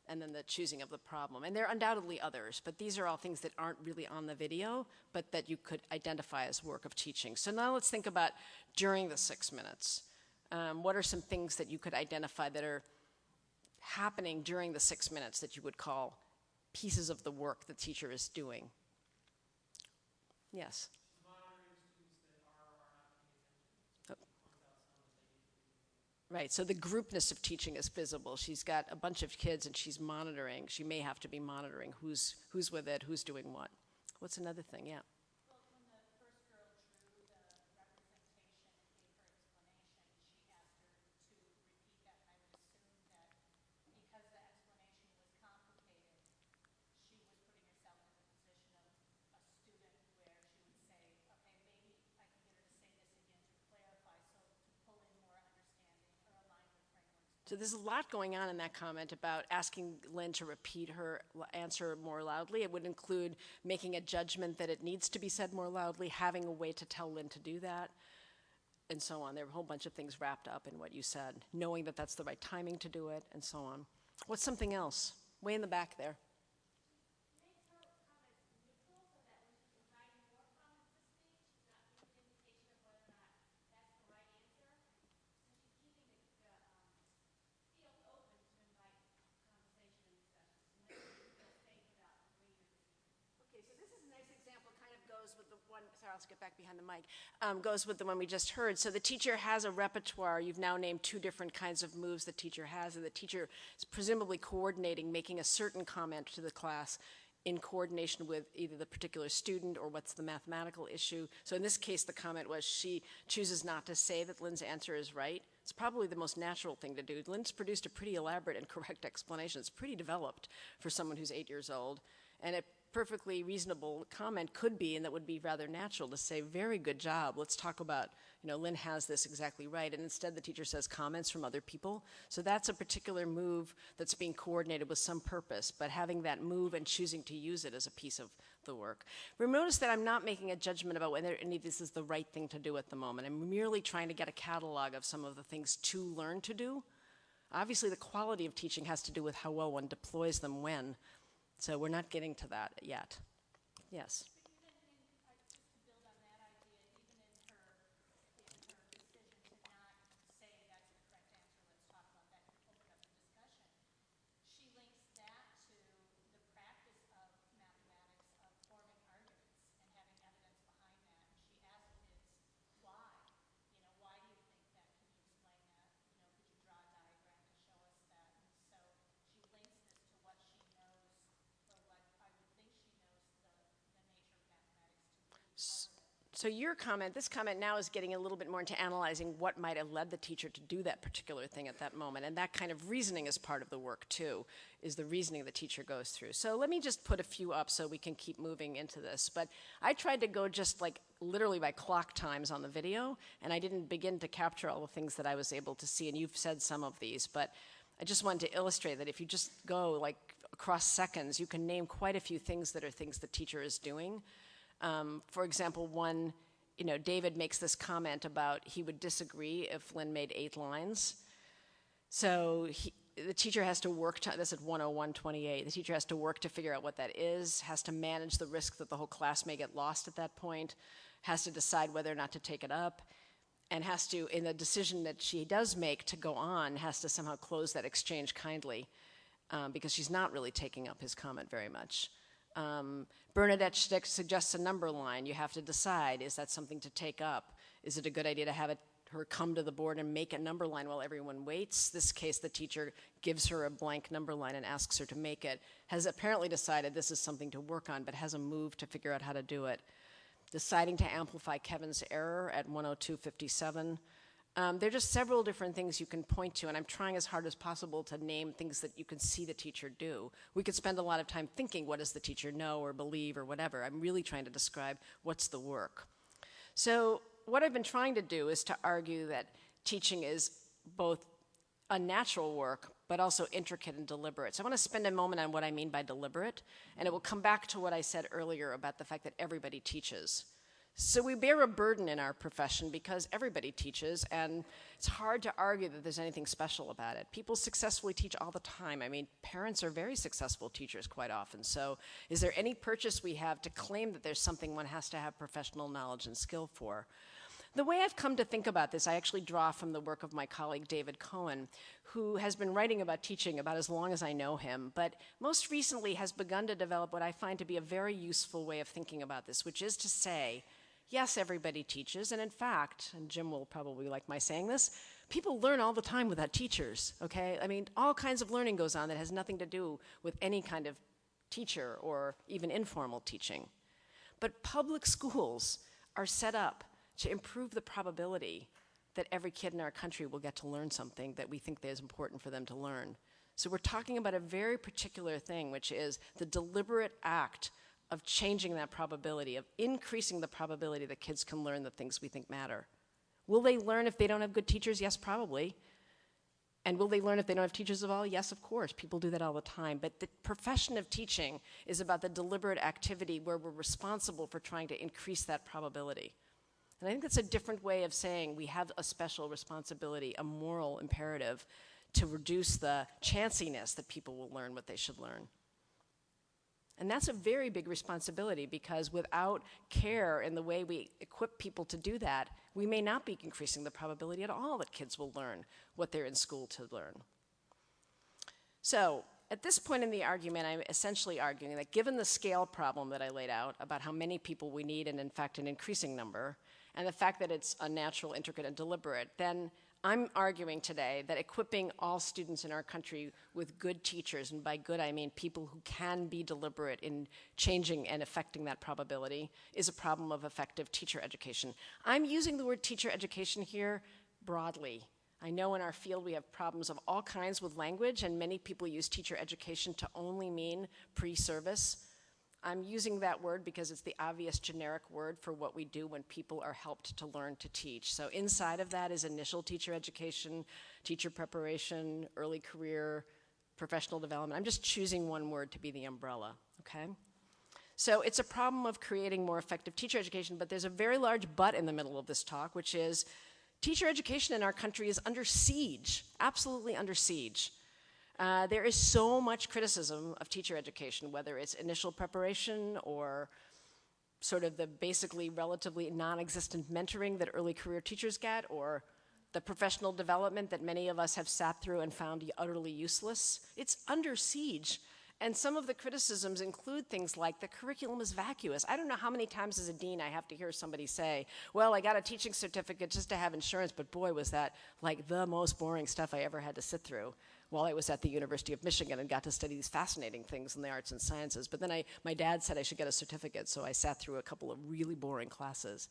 And then the choosing of the problem. And there are undoubtedly others, but these are all things that aren't really on the video, but that you could identify as work of teaching. So now let's think about during the 6 minutes. What are some things that you could identify that are happening during the 6 minutes that you would call pieces of the work the teacher is doing? Yes? Right, so the groupness of teaching is visible. She's got a bunch of kids and she's monitoring. She may have to be monitoring who's with it, who's doing what. What's another thing? Yeah. Well, when the first girl drew the representation and gave her explanation, she asked her to repeat that, and I would assume that because the explanation was complicated, she was putting herself in the position of a student where she would say, okay, maybe I can get her to say this again to clarify, so to pull in more understanding or align with frameworks. So there's a lot going on in that comment about asking Lynn to repeat her answer more loudly. It would include making a judgment that it needs to be said more loudly, having a way to tell Lynn to do that, and so on. There are a whole bunch of things wrapped up in what you said, knowing that that's the right timing to do it, and so on. What's something else? Way in the back there. Sorry, let's get back behind the mic. Goes with the one we just heard. So the teacher has a repertoire. You've now named 2 different kinds of moves the teacher has, and the teacher is presumably coordinating, making a certain comment to the class in coordination with either the particular student or what's the mathematical issue. So in this case, the comment was she chooses not to say that Lynn's answer is right. It's probably the most natural thing to do. Lynn's produced a pretty elaborate and correct explanation. It's pretty developed for someone who's 8 years old. And it perfectly reasonable comment could be, and that would be rather natural, to say, very good job, let's talk about, Lynn has this exactly right, and instead the teacher says comments from other people. So that's a particular move that's being coordinated with some purpose, but having that move and choosing to use it as a piece of the work. Notice that I'm not making a judgment about whether any of this is the right thing to do at the moment. I'm merely trying to get a catalog of some of the things to learn to do. Obviously the quality of teaching has to do with how well one deploys them when. So we're not getting to that yet. Yes? Just to build on that idea, even in her decision to not say that's the correct answer, let's talk about that and open up the discussion, she links that to the practice of mathematics, of forming arguments and having evidence behind that. And she asks kids, why? Why do you think that? Can you explain that? Could you draw a diagram to show us that? And so she links this to what she knows, or what I would think she knows the nature of mathematics to be part of it. So your comment, this comment now is getting a little bit more into analyzing what might have led the teacher to do that particular thing at that moment. And that kind of reasoning is part of the work too, is the reasoning the teacher goes through. So let me just put a few up so we can keep moving into this. But I tried to go just like literally by clock times on the video, and I didn't begin to capture all the things that I was able to see, and you've said some of these, but I just wanted to illustrate that if you just go like across seconds, you can name quite a few things that are things the teacher is doing. For example, one, David makes this comment about he would disagree if Lynn made 8 lines. So the teacher has to work, this is 101:28, the teacher has to work to figure out what that is, has to manage the risk that the whole class may get lost at that point, has to decide whether or not to take it up, and has to, in the decision that she does make to go on, has to somehow close that exchange kindly, because she's not really taking up his comment very much. Bernadette suggests a number line. You have to decide, is that something to take up? Is it a good idea to have her come to the board and make a number line while everyone waits? This case, the teacher gives her a blank number line and asks her to make it. Has apparently decided this is something to work on, but hasn't moved to figure out how to do it. Deciding to amplify Kevin's error at 102.57. There are just several different things you can point to, and I'm trying as hard as possible to name things that you can see the teacher do. We could spend a lot of time thinking, what does the teacher know or believe or whatever. I'm really trying to describe what's the work. So what I've been trying to do is to argue that teaching is both a natural work, but also intricate and deliberate. So I want to spend a moment on what I mean by deliberate, and it will come back to what I said earlier about the fact that everybody teaches. So we bear a burden in our profession because everybody teaches, and it's hard to argue that there's anything special about it. People successfully teach all the time. I mean, parents are very successful teachers quite often. So is there any purchase we have to claim that there's something one has to have professional knowledge and skill for? The way I've come to think about this, I actually draw from the work of my colleague David Cohen, who has been writing about teaching about as long as I know him, but most recently has begun to develop what I find to be a very useful way of thinking about this, which is to say, yes, everybody teaches, and in fact, and Jim will probably like my saying this, people learn all the time without teachers, okay? I mean, all kinds of learning goes on that has nothing to do with any kind of teacher or even informal teaching. But public schools are set up to improve the probability that every kid in our country will get to learn something that we think is important for them to learn. So we're talking about a very particular thing, which is the deliberate act of changing that probability, of increasing the probability that kids can learn the things we think matter. Will they learn if they don't have good teachers? Yes, probably. And will they learn if they don't have teachers at all? Yes, of course. People do that all the time. But the profession of teaching is about the deliberate activity where we're responsible for trying to increase that probability. And I think that's a different way of saying we have a special responsibility, a moral imperative to reduce the chanciness that people will learn what they should learn. And that's a very big responsibility because without care in the way we equip people to do that, we may not be increasing the probability at all that kids will learn what they're in school to learn. So at this point in the argument, I'm essentially arguing that given the scale problem that I laid out about how many people we need and in fact an increasing number, and the fact that it's unnatural, intricate, and deliberate, then I'm arguing today that equipping all students in our country with good teachers, and by good I mean people who can be deliberate in changing and affecting that probability, is a problem of effective teacher education. I'm using the word teacher education here broadly. I know in our field we have problems of all kinds with language, and many people use teacher education to only mean pre-service. I'm using that word because it's the obvious generic word for what we do when people are helped to learn to teach. So inside of that is initial teacher education, teacher preparation, early career, professional development. I'm just choosing one word to be the umbrella, okay? So it's a problem of creating more effective teacher education, but there's a very large but in the middle of this talk, which is teacher education in our country is under siege, absolutely under siege. There is so much criticism of teacher education, whether it's initial preparation or sort of the basically relatively non-existent mentoring that early career teachers get, or the professional development that many of us have sat through and found utterly useless. It's under siege. And some of the criticisms include things like the curriculum is vacuous. I don't know how many times as a dean I have to hear somebody say, well, I got a teaching certificate just to have insurance, but boy, was that like the most boring stuff I ever had to sit through while I was at the University of Michigan and got to study these fascinating things in the arts and sciences. But then my dad said I should get a certificate, so I sat through a couple of really boring classes.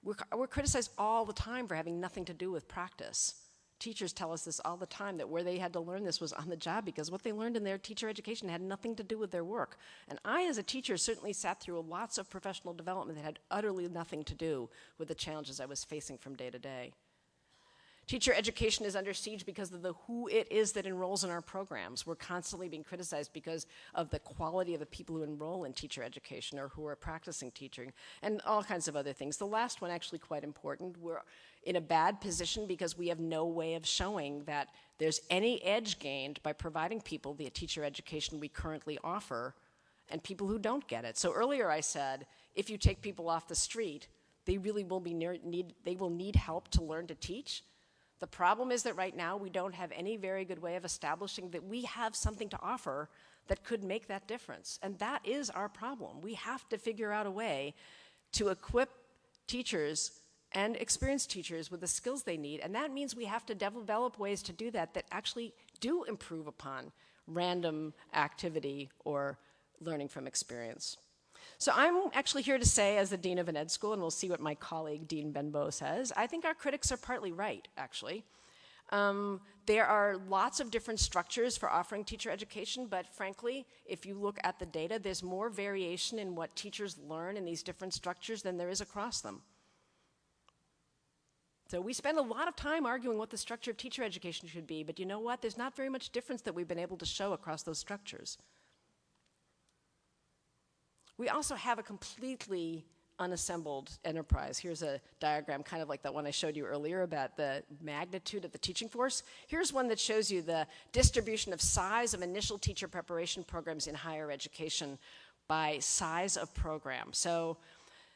We're criticized all the time for having nothing to do with practice. Teachers tell us this all the time, that where they had to learn this was on the job because what they learned in their teacher education had nothing to do with their work. And I, as a teacher, certainly sat through lots of professional development that had utterly nothing to do with the challenges I was facing from day to day. Teacher education is under siege because of the who it is that enrolls in our programs. We're constantly being criticized because of the quality of the people who enroll in teacher education or who are practicing teaching, and all kinds of other things. The last one, actually quite important. We're in a bad position because we have no way of showing that there's any edge gained by providing people the teacher education we currently offer and people who don't get it. So earlier I said, if you take people off the street, they really will need help to learn to teach. The problem is that right now we don't have any very good way of establishing that we have something to offer that could make that difference. And that is our problem. We have to figure out a way to equip teachers and experienced teachers with the skills they need. And that means we have to develop ways to do that that actually do improve upon random activity or learning from experience. So I'm actually here to say, as the dean of an ed school, and we'll see what my colleague Dean Benbow says, I think our critics are partly right, actually. There are lots of different structures for offering teacher education, but frankly, if you look at the data, there's more variation in what teachers learn in these different structures than there is across them. So we spend a lot of time arguing what the structure of teacher education should be, but you know what? There's not very much difference that we've been able to show across those structures. We also have a completely unassembled enterprise. Here's a diagram kind of like that one I showed you earlier about the magnitude of the teaching force. Here's one that shows you the distribution of size of initial teacher preparation programs in higher education by size of program. So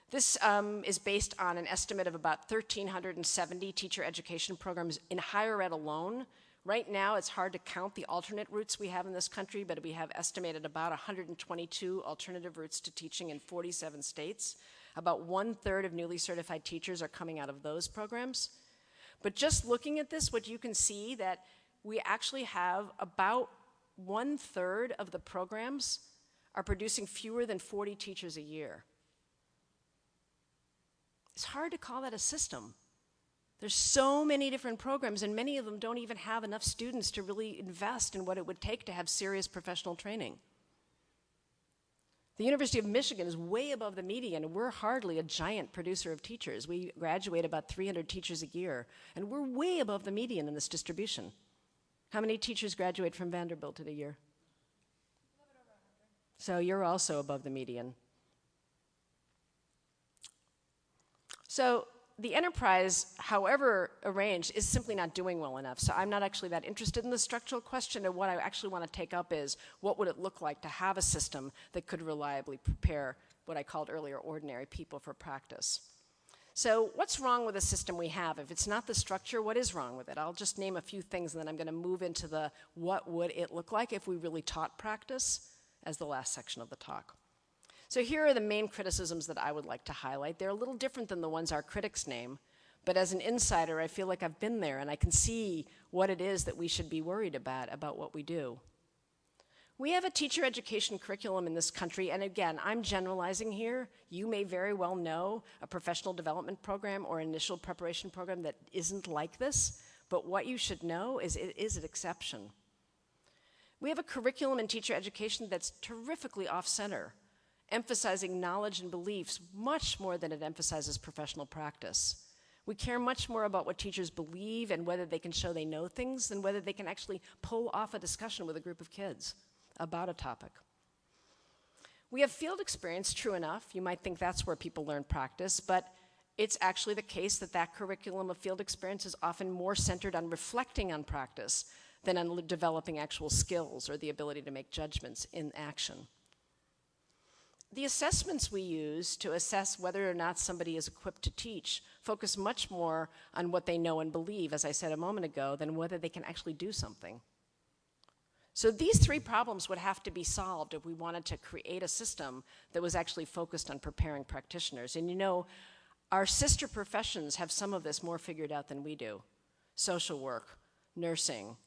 this is based on an estimate of about 1,370 teacher education programs in higher ed alone. Right now, it's hard to count the alternate routes we have in this country, but we have estimated about 122 alternative routes to teaching in 47 states. About 1/3 of newly certified teachers are coming out of those programs. But just looking at this, what you can see that we actually have about 1/3 of the programs are producing fewer than 40 teachers a year. It's hard to call that a system. There's so many different programs, and many of them don't even have enough students to really invest in what it would take to have serious professional training. The University of Michigan is way above the median, and we're hardly a giant producer of teachers. We graduate about 300 teachers a year, and we're way above the median in this distribution. How many teachers graduate from Vanderbilt in a year? So you're also above the median. So the enterprise, however arranged, is simply not doing well enough. So I'm not actually that interested in the structural question, and what I actually want to take up is what would it look like to have a system that could reliably prepare what I called earlier ordinary people for practice. So what's wrong with the system we have? If it's not the structure, what is wrong with it? I'll just name a few things, and then I'm going to move into the what would it look like if we really taught practice as the last section of the talk. So here are the main criticisms that I would like to highlight. They're a little different than the ones our critics name, but as an insider, I feel like I've been there and I can see what it is that we should be worried about what we do. We have a teacher education curriculum in this country, and again, I'm generalizing here. You may very well know a professional development program or initial preparation program that isn't like this, but what you should know is it is an exception. We have a curriculum in teacher education that's terrifically off-center, emphasizing knowledge and beliefs much more than it emphasizes professional practice. We care much more about what teachers believe and whether they can show they know things than whether they can actually pull off a discussion with a group of kids about a topic. We have field experience, true enough. You might think that's where people learn practice, but it's actually the case that that curriculum of field experience is often more centered on reflecting on practice than on developing actual skills or the ability to make judgments in action. The assessments we use to assess whether or not somebody is equipped to teach focus much more on what they know and believe, as I said a moment ago, than whether they can actually do something. So these three problems would have to be solved if we wanted to create a system that was actually focused on preparing practitioners. And you know, our sister professions have some of this more figured out than we do. Social work, nursing,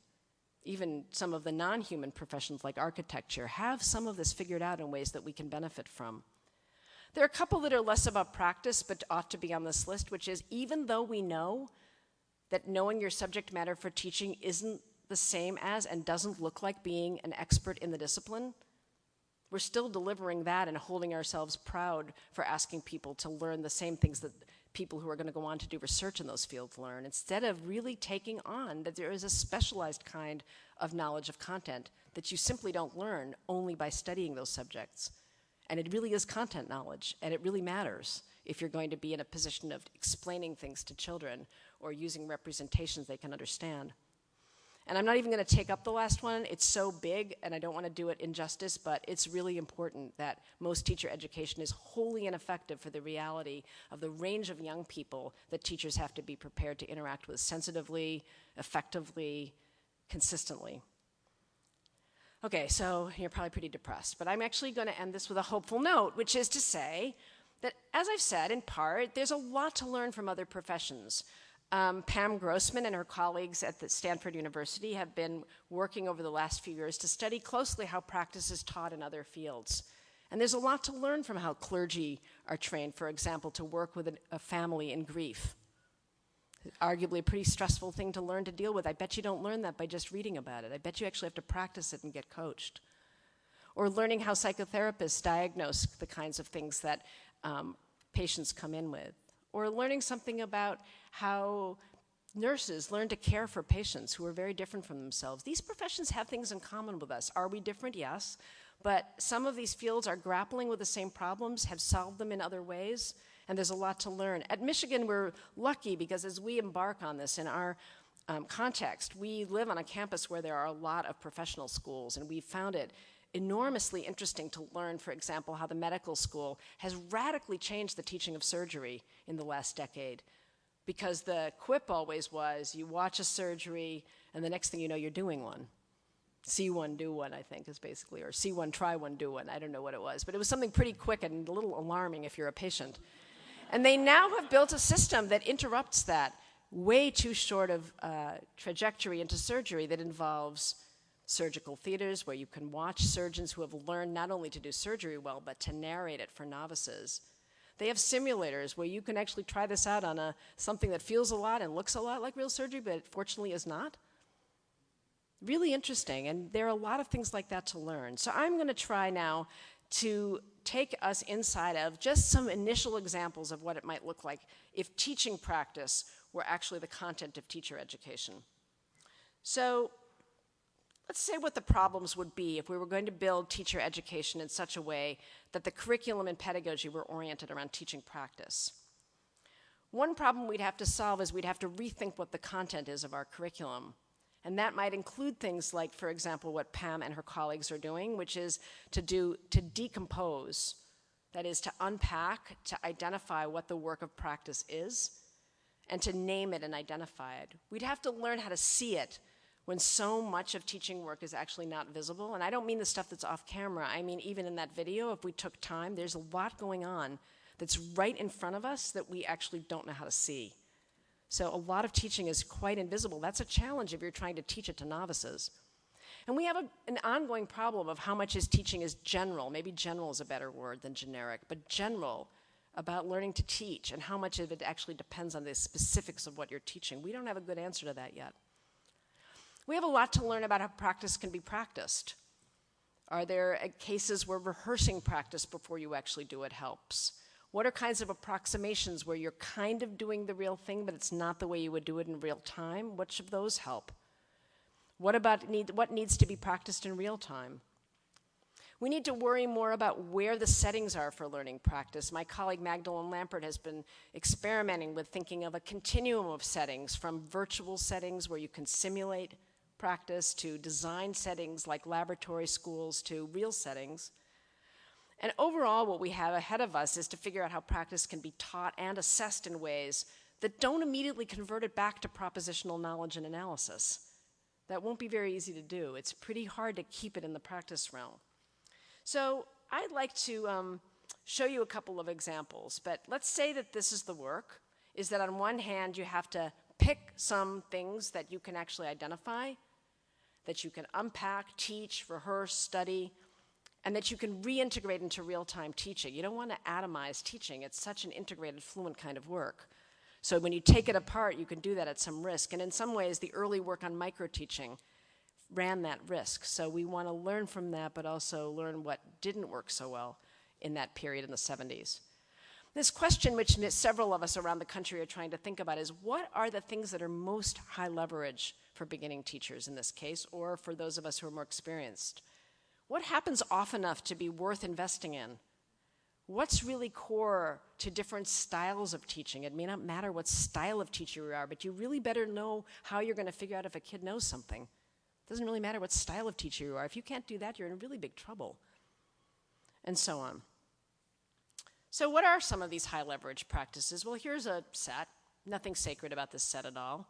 even some of the non-human professions like architecture have some of this figured out in ways that we can benefit from. There are a couple that are less about practice but ought to be on this list, which is even though we know that knowing your subject matter for teaching isn't the same as and doesn't look like being an expert in the discipline, we're still delivering that and holding ourselves proud for asking people to learn the same things that people who are going to go on to do research in those fields learn, instead of really taking on that there is a specialized kind of knowledge of content that you simply don't learn only by studying those subjects. And it really is content knowledge, and it really matters if you're going to be in a position of explaining things to children or using representations they can understand. And I'm not even going to take up the last one. It's so big, and I don't want to do it injustice, but it's really important that most teacher education is wholly ineffective for the reality of the range of young people that teachers have to be prepared to interact with sensitively, effectively, consistently. Okay, so you're probably pretty depressed, but I'm actually going to end this with a hopeful note, which is to say that, as I've said, in part, there's a lot to learn from other professions. Pam Grossman and her colleagues at the Stanford University have been working over the last few years to study closely how practice is taught in other fields. And there's a lot to learn from how clergy are trained, for example, to work with a family in grief. Arguably a pretty stressful thing to learn to deal with. I bet you don't learn that by just reading about it. I bet you actually have to practice it and get coached. Or learning how psychotherapists diagnose the kinds of things that patients come in with. Or learning something about how nurses learn to care for patients who are very different from themselves. These professions have things in common with us. Are we different? Yes. But some of these fields are grappling with the same problems, have solved them in other ways, and there's a lot to learn. At Michigan, we're lucky because as we embark on this in our context, we live on a campus where there are a lot of professional schools, and we found it enormously interesting to learn, for example, how the medical school has radically changed the teaching of surgery in the last decade. Because the quip always was, you watch a surgery, and the next thing you know, you're doing one. See one, do one, I think, is basically, or see one, try one, do one. I don't know what it was, but it was something pretty quick and a little alarming if you're a patient. And they now have built a system that interrupts that way too short of trajectory into surgery that involves surgical theaters where you can watch surgeons who have learned not only to do surgery well, but to narrate it for novices. They have simulators where you can actually try this out on something that feels a lot and looks a lot like real surgery, but fortunately is not. Really interesting, and there are a lot of things like that to learn. So I'm going to try now to take us inside of just some initial examples of what it might look like if teaching practice were actually the content of teacher education. So let's say what the problems would be if we were going to build teacher education in such a way that the curriculum and pedagogy were oriented around teaching practice. One problem we'd have to solve is we'd have to rethink what the content is of our curriculum. And that might include things like, for example, what Pam and her colleagues are doing, which is to decompose, that is, to unpack, to identify what the work of practice is, and to name it and identify it. We'd have to learn how to see it when so much of teaching work is actually not visible. And I don't mean the stuff that's off camera. I mean, even in that video, if we took time, there's a lot going on that's right in front of us that we actually don't know how to see. So a lot of teaching is quite invisible. That's a challenge if you're trying to teach it to novices. And we have an ongoing problem of how much is teaching is general. Maybe general is a better word than generic, but general about learning to teach and how much of it actually depends on the specifics of what you're teaching. We don't have a good answer to that yet. We have a lot to learn about how practice can be practiced. Are there cases where rehearsing practice before you actually do it helps? What are kinds of approximations where you're kind of doing the real thing, but it's not the way you would do it in real time? Which of those help? What needs to be practiced in real time? We need to worry more about where the settings are for learning practice. My colleague Magdalene Lampert has been experimenting with thinking of a continuum of settings, from virtual settings where you can simulate practice to design settings like laboratory schools to real settings. And overall, what we have ahead of us is to figure out how practice can be taught and assessed in ways that don't immediately convert it back to propositional knowledge and analysis. That won't be very easy to do. It's pretty hard to keep it in the practice realm. So I'd like to show you a couple of examples, but let's say that this is the work, is that on one hand you have to pick some things that you can actually identify, that you can unpack, teach, rehearse, study, and that you can reintegrate into real-time teaching. You don't want to atomize teaching. It's such an integrated, fluent kind of work. So when you take it apart, you can do that at some risk. And in some ways, the early work on micro-teaching ran that risk. So we want to learn from that, but also learn what didn't work so well in that period in the 70s. This question, which several of us around the country are trying to think about, is what are the things that are most high leverage for beginning teachers in this case, or for those of us who are more experienced? What happens often enough to be worth investing in? What's really core to different styles of teaching? It may not matter what style of teacher you are, but you really better know how you're going to figure out if a kid knows something. Doesn't really matter what style of teacher you are. If you can't do that, you're in really big trouble. And so on. So what are some of these high leverage practices? Well, here's a set. Nothing sacred about this set at all.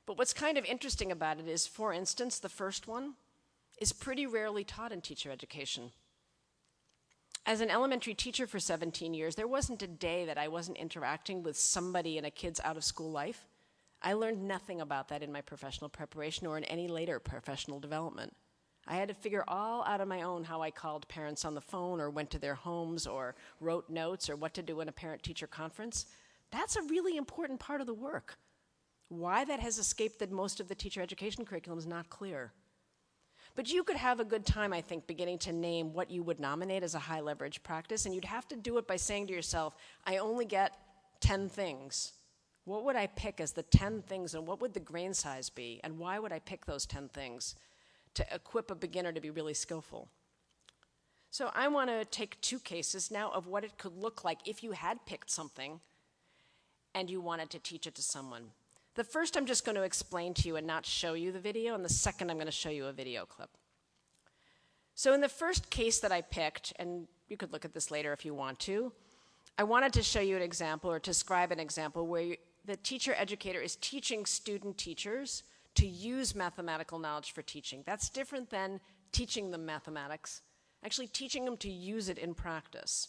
But what's kind of interesting about it is, for instance, the first one is pretty rarely taught in teacher education. As an elementary teacher for 17 years, there wasn't a day that I wasn't interacting with somebody in a kid's out-of-school life. I learned nothing about that in my professional preparation or in any later professional development. I had to figure all out on my own how I called parents on the phone or went to their homes or wrote notes or what to do in a parent-teacher conference. That's a really important part of the work. Why that has escaped most of the teacher education curriculum is not clear. But you could have a good time, I think, beginning to name what you would nominate as a high leverage practice, and you'd have to do it by saying to yourself, I only get 10 things. What would I pick as the 10 things, and what would the grain size be, and why would I pick those 10 things to equip a beginner to be really skillful? So I want to take two cases now of what it could look like if you had picked something and you wanted to teach it to someone. The first I'm just going to explain to you and not show you the video, and the second I'm going to show you a video clip. So in the first case that I picked, and you could look at this later if you want to, I wanted to show you an example or describe an example where the teacher educator is teaching student teachers to use mathematical knowledge for teaching. That's different than teaching them mathematics, actually teaching them to use it in practice.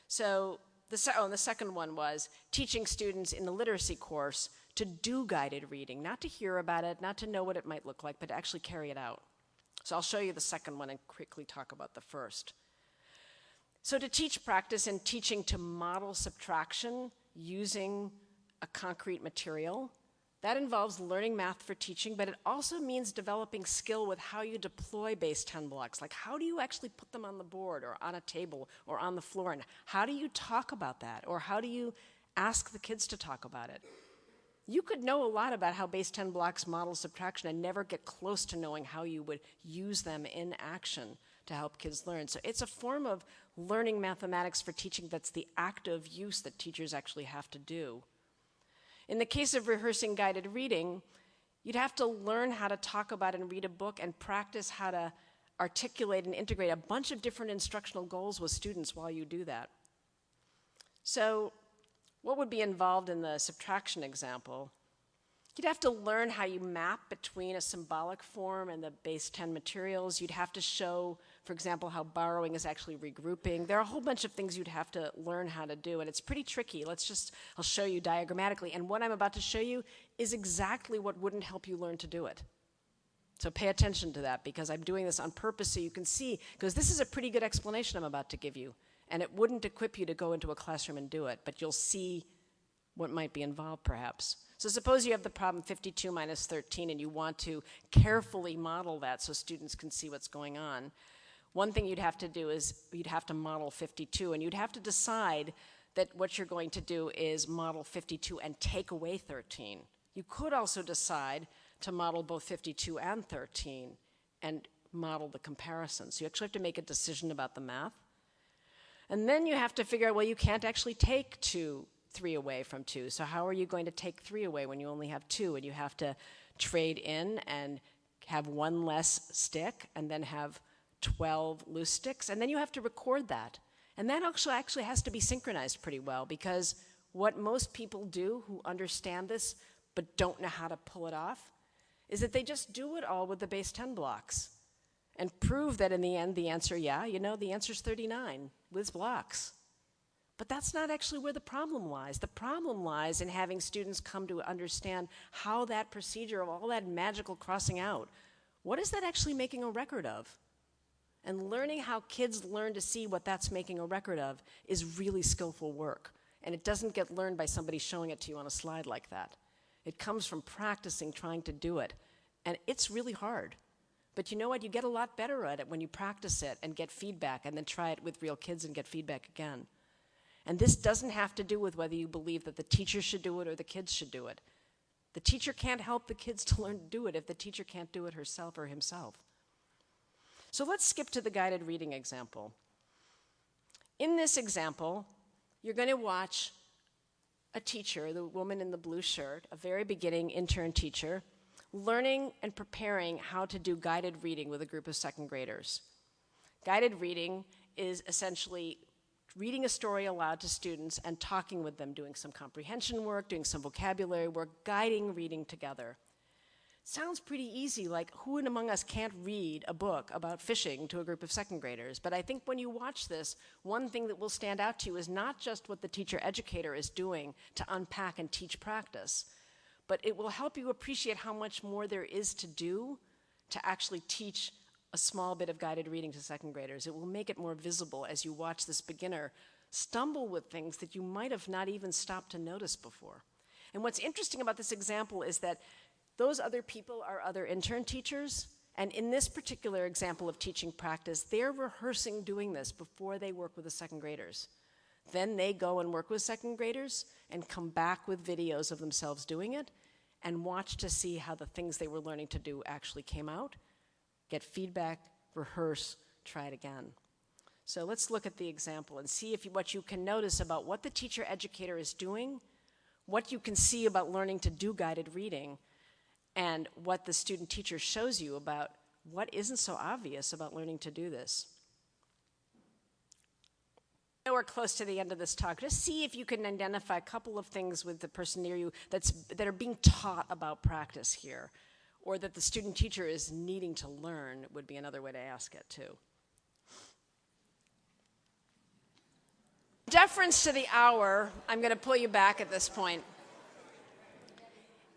So the second one was teaching students in the literacy course to do guided reading, not to hear about it, not to know what it might look like, but to actually carry it out. So I'll show you the second one and quickly talk about the first. So to teach practice and teaching to model subtraction using a concrete material, that involves learning math for teaching, but it also means developing skill with how you deploy base 10 blocks. Like, how do you actually put them on the board or on a table or on the floor? And how do you talk about that? Or how do you ask the kids to talk about it? You could know a lot about how base 10 blocks model subtraction and never get close to knowing how you would use them in action to help kids learn. So it's a form of learning mathematics for teaching that's the active use that teachers actually have to do. In the case of rehearsing guided reading, you'd have to learn how to talk about and read a book and practice how to articulate and integrate a bunch of different instructional goals with students while you do that. So what would be involved in the subtraction example? You'd have to learn how you map between a symbolic form and the base 10 materials. You'd have to show, for example, how borrowing is actually regrouping. There are a whole bunch of things you'd have to learn how to do, and it's pretty tricky. I'll show you diagrammatically, and what I'm about to show you is exactly what wouldn't help you learn to do it. So pay attention to that, because I'm doing this on purpose so you can see, because this is a pretty good explanation I'm about to give you, and it wouldn't equip you to go into a classroom and do it, but you'll see what might be involved perhaps. So suppose you have the problem 52 minus 13 and you want to carefully model that so students can see what's going on. One thing you'd have to do is you'd have to model 52, and you'd have to decide that what you're going to do is model 52 and take away 13. You could also decide to model both 52 and 13 and model the comparison. So you actually have to make a decision about the math. And then you have to figure out, well, you can't actually take 3 away from 2. So how are you going to take 3 away when you only have 2? And you have to trade in and have 1 less stick and then have 12 loose sticks. And then you have to record that. And that actually has to be synchronized pretty well, because what most people do who understand this but don't know how to pull it off is that they just do it all with the base 10 blocks and prove that in the end the answer, the answer's 39 with blocks. But that's not actually where the problem lies. The problem lies in having students come to understand how that procedure of all that magical crossing out, what is that actually making a record of? And learning how kids learn to see what that's making a record of is really skillful work. And it doesn't get learned by somebody showing it to you on a slide like that. It comes from practicing, trying to do it. And it's really hard. But you know what? You get a lot better at it when you practice it and get feedback and then try it with real kids and get feedback again. And this doesn't have to do with whether you believe that the teacher should do it or the kids should do it. The teacher can't help the kids to learn to do it if the teacher can't do it herself or himself. So let's skip to the guided reading example. In this example, you're going to watch a teacher, the woman in the blue shirt, a very beginning intern teacher, learning and preparing how to do guided reading with a group of second graders. Guided reading is essentially reading a story aloud to students and talking with them, doing some comprehension work, doing some vocabulary work, guiding reading together. Sounds pretty easy, like who among us can't read a book about fishing to a group of second graders? But I think when you watch this, one thing that will stand out to you is not just what the teacher-educator is doing to unpack and teach practice, but it will help you appreciate how much more there is to do to actually teach a small bit of guided reading to second graders. It will make it more visible as you watch this beginner stumble with things that you might have not even stopped to notice before. And what's interesting about this example is that those other people are other intern teachers, and in this particular example of teaching practice, they're rehearsing doing this before they work with the second graders. Then they go and work with second graders and come back with videos of themselves doing it and watch to see how the things they were learning to do actually came out, get feedback, rehearse, try it again. So let's look at the example and see what you can notice about what the teacher-educator is doing, what you can see about learning to do guided reading, and what the student-teacher shows you about what isn't so obvious about learning to do this. We're close to the end of this talk. Just see if you can identify a couple of things with the person near you that are being taught about practice here, or that the student teacher is needing to learn would be another way to ask it too. Deference to the hour, I'm going to pull you back at this point.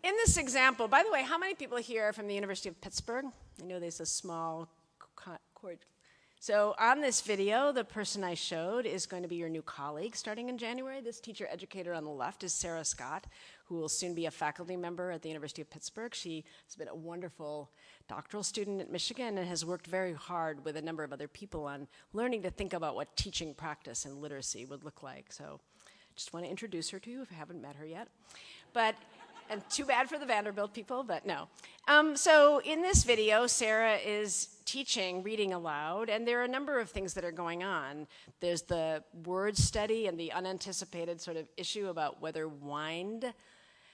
In this example, by the way, how many people here are from the University of Pittsburgh? I know there's a small chord. So on this video, the person I showed is going to be your new colleague starting in January. This teacher-educator on the left is Sarah Scott, who will soon be a faculty member at the University of Pittsburgh. She has been a wonderful doctoral student at Michigan and has worked very hard with a number of other people on learning to think about what teaching practice and literacy would look like. So just want to introduce her to you if you haven't met her yet. And too bad for the Vanderbilt people, but no. So in this video, Sarah is teaching reading aloud, and there are a number of things that are going on. There's the word study and the unanticipated sort of issue about whether wind.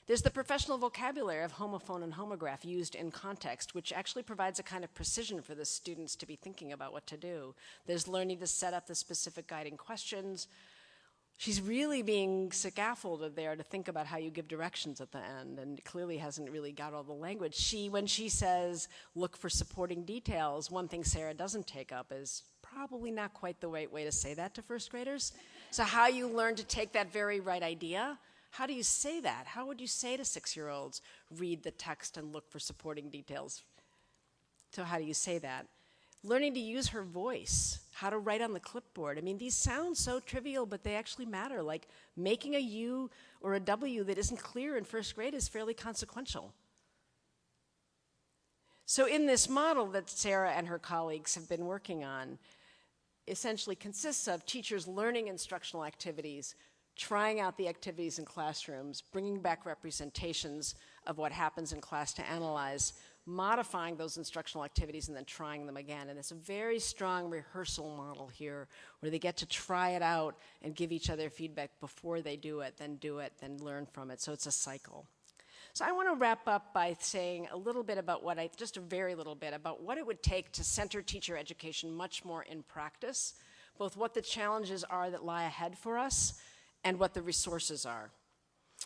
There's the professional vocabulary of homophone and homograph used in context, which actually provides a kind of precision for the students to be thinking about what to do. There's learning to set up the specific guiding questions. She's really being scaffolded there to think about how you give directions at the end, and clearly hasn't really got all the language. When she says, look for supporting details, one thing Sarah doesn't take up is probably not quite the right way to say that to first graders. So how you learn to take that very right idea, how do you say that? How would you say to 6-year-olds, read the text and look for supporting details? So how do you say that? Learning to use her voice, how to write on the clipboard. I mean, these sound so trivial, but they actually matter. Like making a U or a W that isn't clear in first grade is fairly consequential. So in this model that Sarah and her colleagues have been working on, essentially consists of teachers learning instructional activities, trying out the activities in classrooms, bringing back representations of what happens in class to analyze, modifying those instructional activities and then trying them again. And it's a very strong rehearsal model here where they get to try it out and give each other feedback before they do it, then learn from it. So it's a cycle. So I want to wrap up by saying a little bit about just a very little bit about what it would take to center teacher education much more in practice, both what the challenges are that lie ahead for us and what the resources are.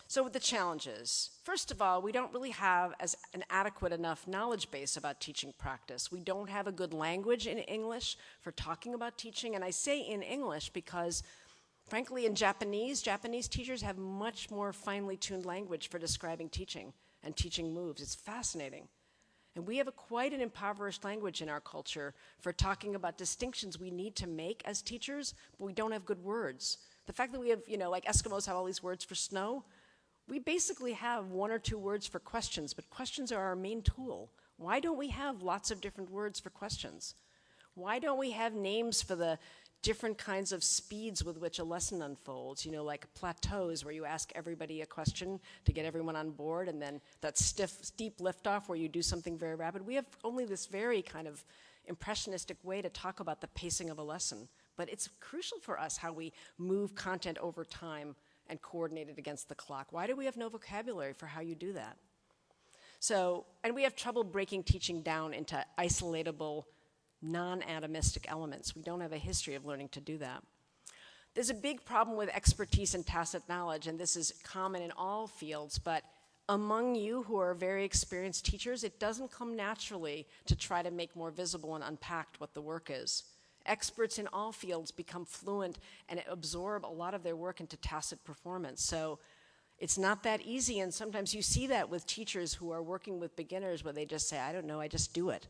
So with the challenges, first of all, we don't really have an adequate enough knowledge base about teaching practice. We don't have a good language in English for talking about teaching, and I say in English because, frankly, in Japanese teachers have much more finely tuned language for describing teaching and teaching moves. It's fascinating. And we have quite an impoverished language in our culture for talking about distinctions we need to make as teachers, but we don't have good words. The fact that we have, like Eskimos have all these words for snow, we basically have 1 or 2 words for questions, but questions are our main tool. Why don't we have lots of different words for questions? Why don't we have names for the different kinds of speeds with which a lesson unfolds, like plateaus where you ask everybody a question to get everyone on board, and then that steep liftoff where you do something very rapid. We have only this very kind of impressionistic way to talk about the pacing of a lesson, but it's crucial for us how we move content over time and coordinate it against the clock. Why do we have no vocabulary for how you do that? So, and we have trouble breaking teaching down into isolatable, non-atomistic elements. We don't have a history of learning to do that. There's a big problem with expertise and tacit knowledge, and this is common in all fields, but among you who are very experienced teachers, it doesn't come naturally to try to make more visible and unpacked what the work is. Experts in all fields become fluent and absorb a lot of their work into tacit performance. So it's not that easy, and sometimes you see that with teachers who are working with beginners where they just say, I don't know, I just do it.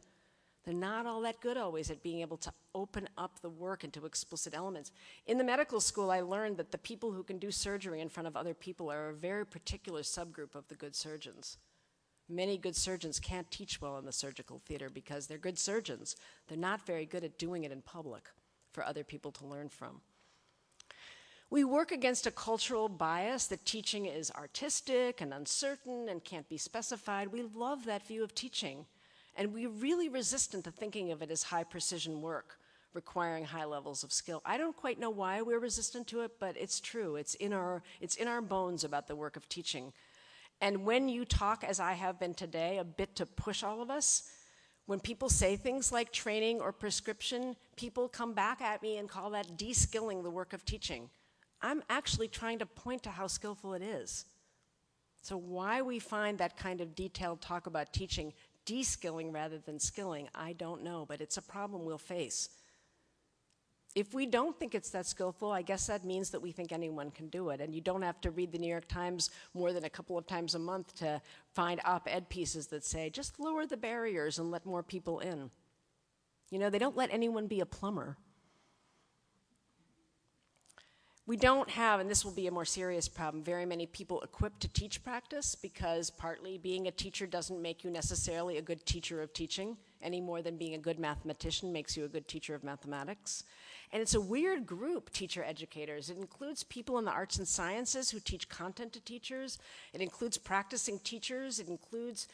They're not all that good always at being able to open up the work into explicit elements. In the medical school, I learned that the people who can do surgery in front of other people are a very particular subgroup of the good surgeons. Many good surgeons can't teach well in the surgical theater because they're good surgeons. They're not very good at doing it in public for other people to learn from. We work against a cultural bias that teaching is artistic and uncertain and can't be specified. We love that view of teaching. And we're really resistant to thinking of it as high precision work, requiring high levels of skill. I don't quite know why we're resistant to it, but it's true. It's in our bones about the work of teaching. And when you talk, as I have been today, a bit to push all of us, when people say things like training or prescription, people come back at me and call that de-skilling the work of teaching. I'm actually trying to point to how skillful it is. So why we find that kind of detailed talk about teaching de-skilling rather than skilling, I don't know, but it's a problem we'll face. If we don't think it's that skillful, I guess that means that we think anyone can do it, and you don't have to read the New York Times more than a couple of times a month to find op-ed pieces that say, just lower the barriers and let more people in. You know, they don't let anyone be a plumber. We don't have, and this will be a more serious problem, very many people equipped to teach practice because partly being a teacher doesn't make you necessarily a good teacher of teaching any more than being a good mathematician makes you a good teacher of mathematics. And it's a weird group, teacher educators. It includes people in the arts and sciences who teach content to teachers. It includes practicing teachers. It includes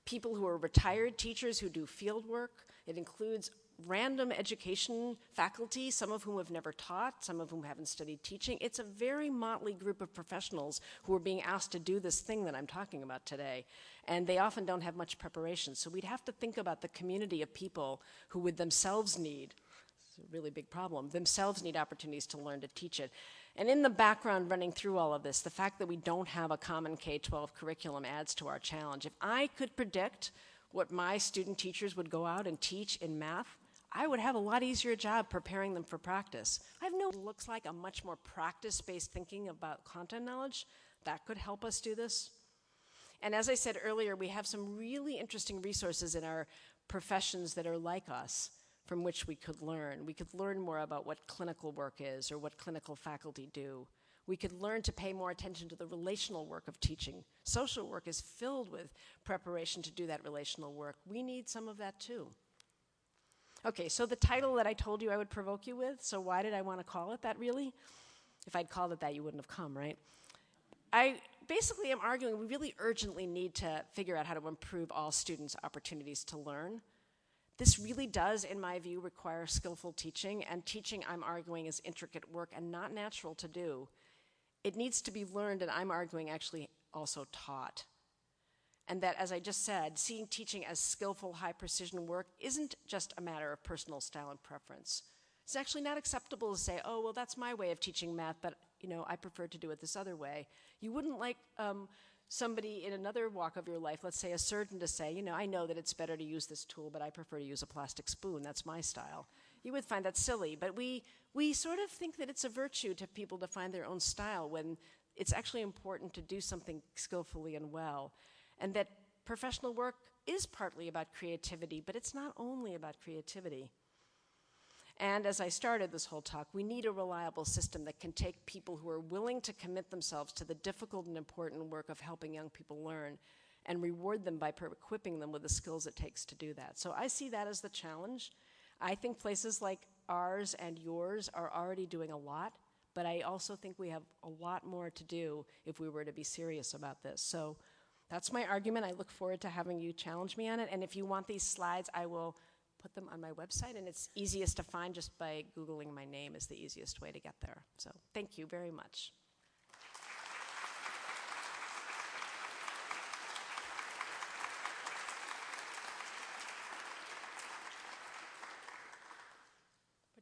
people who are retired teachers who do field work. It includes random education faculty, some of whom have never taught, some of whom haven't studied teaching. It's a very motley group of professionals who are being asked to do this thing that I'm talking about today. And they often don't have much preparation. So we'd have to think about the community of people who would themselves need, it's a really big problem, themselves need opportunities to learn to teach it. And in the background running through all of this, the fact that we don't have a common K-12 curriculum adds to our challenge. If I could predict what my student teachers would go out and teach in math, I would have a lot easier job preparing them for practice. I have no, it looks like a much more practice-based thinking about content knowledge. That could help us do this. And as I said earlier, we have some really interesting resources in our professions that are like us from which we could learn. We could learn more about what clinical work is or what clinical faculty do. We could learn to pay more attention to the relational work of teaching. Social work is filled with preparation to do that relational work. We need some of that too. Okay, so the title that I told you I would provoke you with, so why did I want to call it that really? If I'd called it that, you wouldn't have come, right? I basically am arguing we really urgently need to figure out how to improve all students' opportunities to learn. This really does, in my view, require skillful teaching, and teaching, I'm arguing, is intricate work and not natural to do. It needs to be learned, and I'm arguing actually also taught. And that, as I just said, seeing teaching as skillful, high-precision work isn't just a matter of personal style and preference. It's actually not acceptable to say, oh, well, that's my way of teaching math, but I prefer to do it this other way. You wouldn't like somebody in another walk of your life, let's say a surgeon, to say, I know that it's better to use this tool, but I prefer to use a plastic spoon. That's my style. You would find that silly, but we sort of think that it's a virtue to people to find their own style when it's actually important to do something skillfully and well. And that professional work is partly about creativity, but it's not only about creativity. And as I started this whole talk, we need a reliable system that can take people who are willing to commit themselves to the difficult and important work of helping young people learn and reward them by equipping them with the skills it takes to do that. So I see that as the challenge. I think places like ours and yours are already doing a lot, but I also think we have a lot more to do if we were to be serious about this. So that's my argument. I look forward to having you challenge me on it. And if you want these slides, I will put them on my website. And it's easiest to find just by Googling my name is the easiest way to get there. So thank you very much.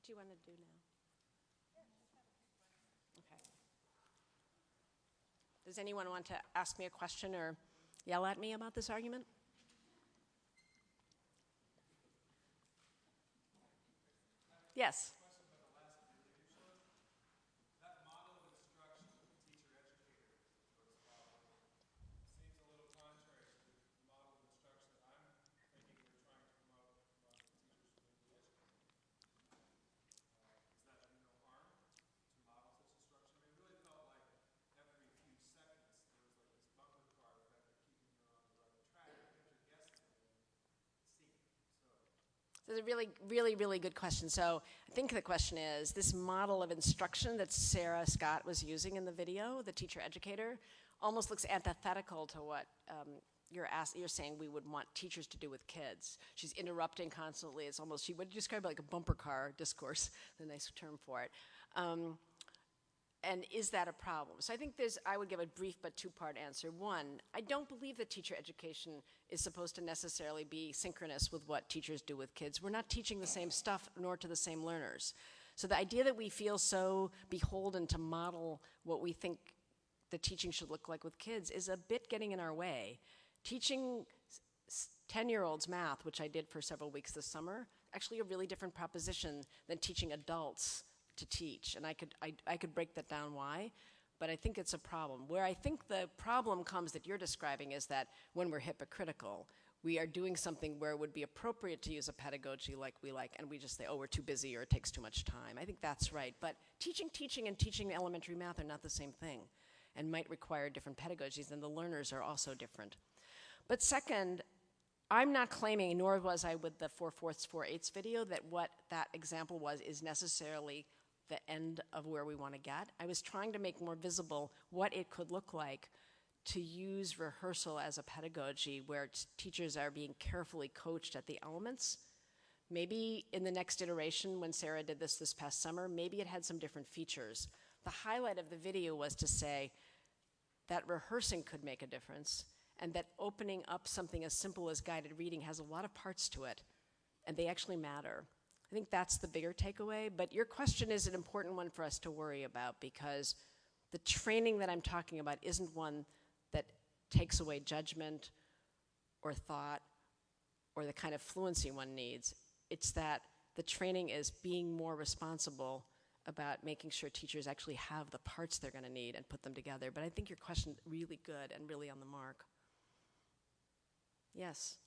What do you want to do now? Okay. Does anyone want to ask me a question or yell at me about this argument? Yes. That's a really, really, really good question. So I think the question is, this model of instruction that Sarah Scott was using in the video, the teacher educator, almost looks antithetical to what you're saying we would want teachers to do with kids. She's interrupting constantly. It's almost, she would describe it like a bumper car discourse, the nice term for it. And is that a problem? So I think I would give a brief but two-part answer. One, I don't believe that teacher education is supposed to necessarily be synchronous with what teachers do with kids. We're not teaching the same stuff, nor to the same learners. So the idea that we feel so beholden to model what we think the teaching should look like with kids is a bit getting in our way. Teaching 10-year-olds math, which I did for several weeks this summer, actually a really different proposition than teaching adults to teach, and I could break that down why, but I think it's a problem. Where I think the problem comes that you're describing is that when we're hypocritical, we are doing something where it would be appropriate to use a pedagogy like we like, and we just say, oh, we're too busy or it takes too much time. I think that's right, but teaching and teaching elementary math are not the same thing and might require different pedagogies, and the learners are also different. But second, I'm not claiming, nor was I with the 4/4, 4/8 video, that what that example was is necessarily the end of where we want to get. I was trying to make more visible what it could look like to use rehearsal as a pedagogy where teachers are being carefully coached at the elements. Maybe in the next iteration, when Sarah did this past summer, maybe it had some different features. The highlight of the video was to say that rehearsing could make a difference, and that opening up something as simple as guided reading has a lot of parts to it, and they actually matter. I think that's the bigger takeaway, but your question is an important one for us to worry about, because the training that I'm talking about isn't one that takes away judgment or thought or the kind of fluency one needs. It's that the training is being more responsible about making sure teachers actually have the parts they're going to need and put them together. But I think your question is really good and really on the mark. Yes.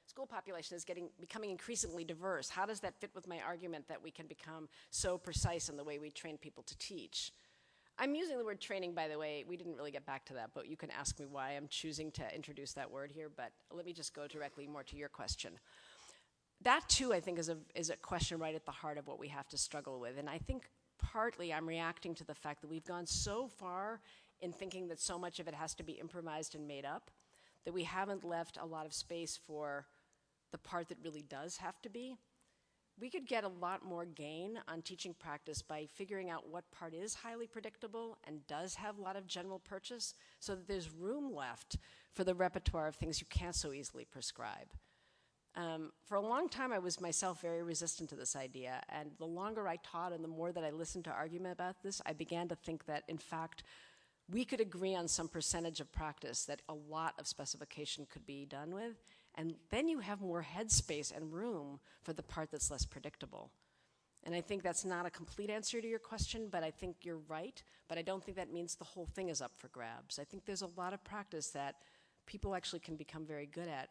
School population is becoming increasingly diverse. How does that fit with my argument that we can become so precise in the way we train people to teach? I'm using the word training, by the way. We didn't really get back to that, but you can ask me why I'm choosing to introduce that word here, but let me just go directly more to your question. That, too, I think is a question right at the heart of what we have to struggle with, and I think partly I'm reacting to the fact that we've gone so far in thinking that so much of it has to be improvised and made up that we haven't left a lot of space for the part that really does have to be. We could get a lot more gain on teaching practice by figuring out what part is highly predictable and does have a lot of general purchase, so that there's room left for the repertoire of things you can't so easily prescribe. For a long time, I was myself very resistant to this idea, and the longer I taught and the more that I listened to argument about this, I began to think that, in fact, we could agree on some percentage of practice that a lot of specification could be done with, and then you have more headspace and room for the part that's less predictable. And I think that's not a complete answer to your question, but I think you're right, but I don't think that means the whole thing is up for grabs. I think there's a lot of practice that people actually can become very good at,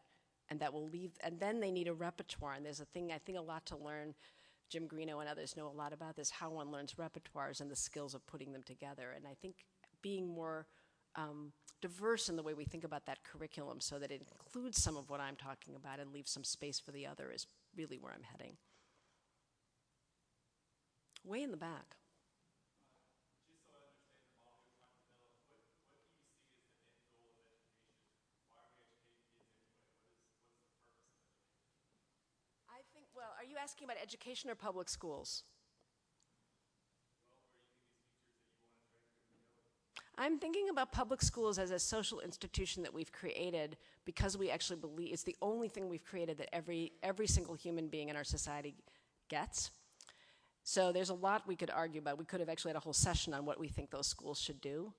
and that will leave, and then they need a repertoire, and there's a thing, I think, a lot to learn. Jim Greeno and others know a lot about this, how one learns repertoires and the skills of putting them together, and I think being more diverse in the way we think about that curriculum so that it includes some of what I'm talking about and leaves some space for the other is really where I'm heading. Way in the back. Just so I understand the model you're trying to develop, what do you see as the end goal of education? Why are we educating kids anyway? What's the purpose of education? I think, well, are you asking about education or public schools? Well, where you think these teachers that you want to train are going to go? I'm thinking about public schools as a social institution that we've created because we actually believe it's the only thing we've created that every single human being in our society gets. So there's a lot we could argue about. We could have actually had a whole session on what we think those schools should do.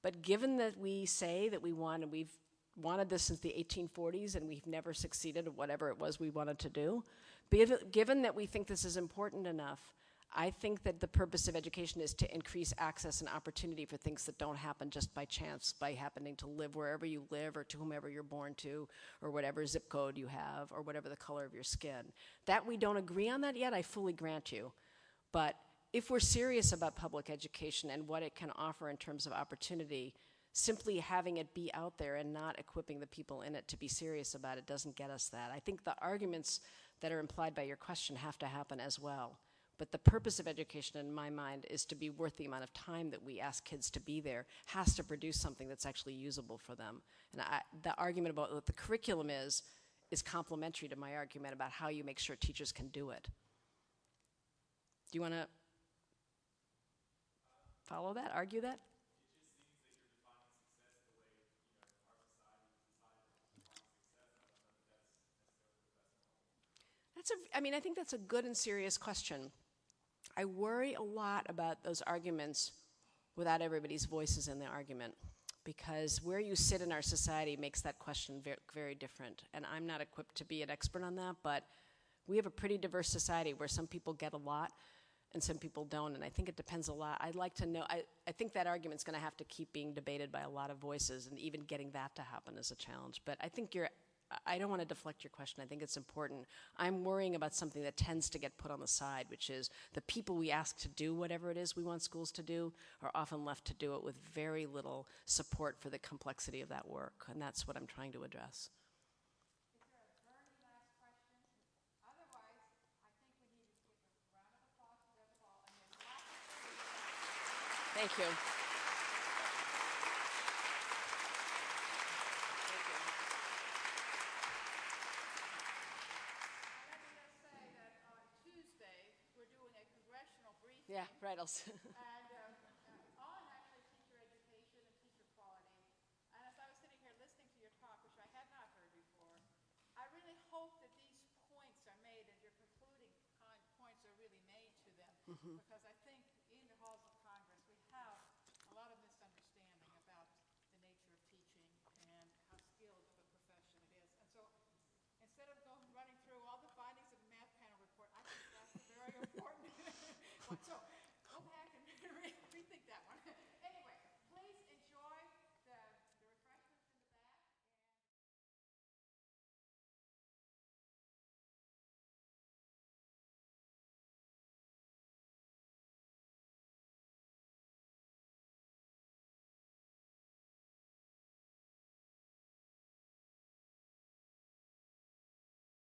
But given that we say that we want, and we've wanted this since the 1840s and we've never succeeded at whatever it was we wanted to do, given that we think this is important enough, I think that the purpose of education is to increase access and opportunity for things that don't happen just by chance, by happening to live wherever you live or to whomever you're born to or whatever zip code you have or whatever the color of your skin. That we don't agree on that yet, I fully grant you. But if we're serious about public education and what it can offer in terms of opportunity, simply having it be out there and not equipping the people in it to be serious about it doesn't get us that. I think the arguments that are implied by your question have to happen as well. But the purpose of education, in my mind, is to be worth the amount of time that we ask kids to be there, has to produce something that's actually usable for them. And the argument about what the curriculum is complementary to my argument about how you make sure teachers can do it. Do you want to follow that, argue that? It just seems that you're defining success the way, our society has decided to define success. I don't know that that's necessarily the best model. I think that's a good and serious question. I worry a lot about those arguments without everybody's voices in the argument, because where you sit in our society makes that question very, very different. And I'm not equipped to be an expert on that, but we have a pretty diverse society where some people get a lot and some people don't, and I think it depends a lot. I'd like to know, I think that argument's going to have to keep being debated by a lot of voices, and even getting that to happen is a challenge. But I think I don't want to deflect your question. I think it's important. I'm worrying about something that tends to get put on the side, which is the people we ask to do whatever it is we want schools to do are often left to do it with very little support for the complexity of that work, and that's what I'm trying to address. Is there a burning last question? Otherwise, I think we need to give a round of applause to Deborah and there's lots of Thank you. Let me just say that on Tuesday, we're doing a congressional briefing. Yeah, right. And on actually teacher education and teacher quality. And as I was sitting here listening to your talk, which I had not heard before, I really hope that these points are made and your concluding points are really made to them. Because I think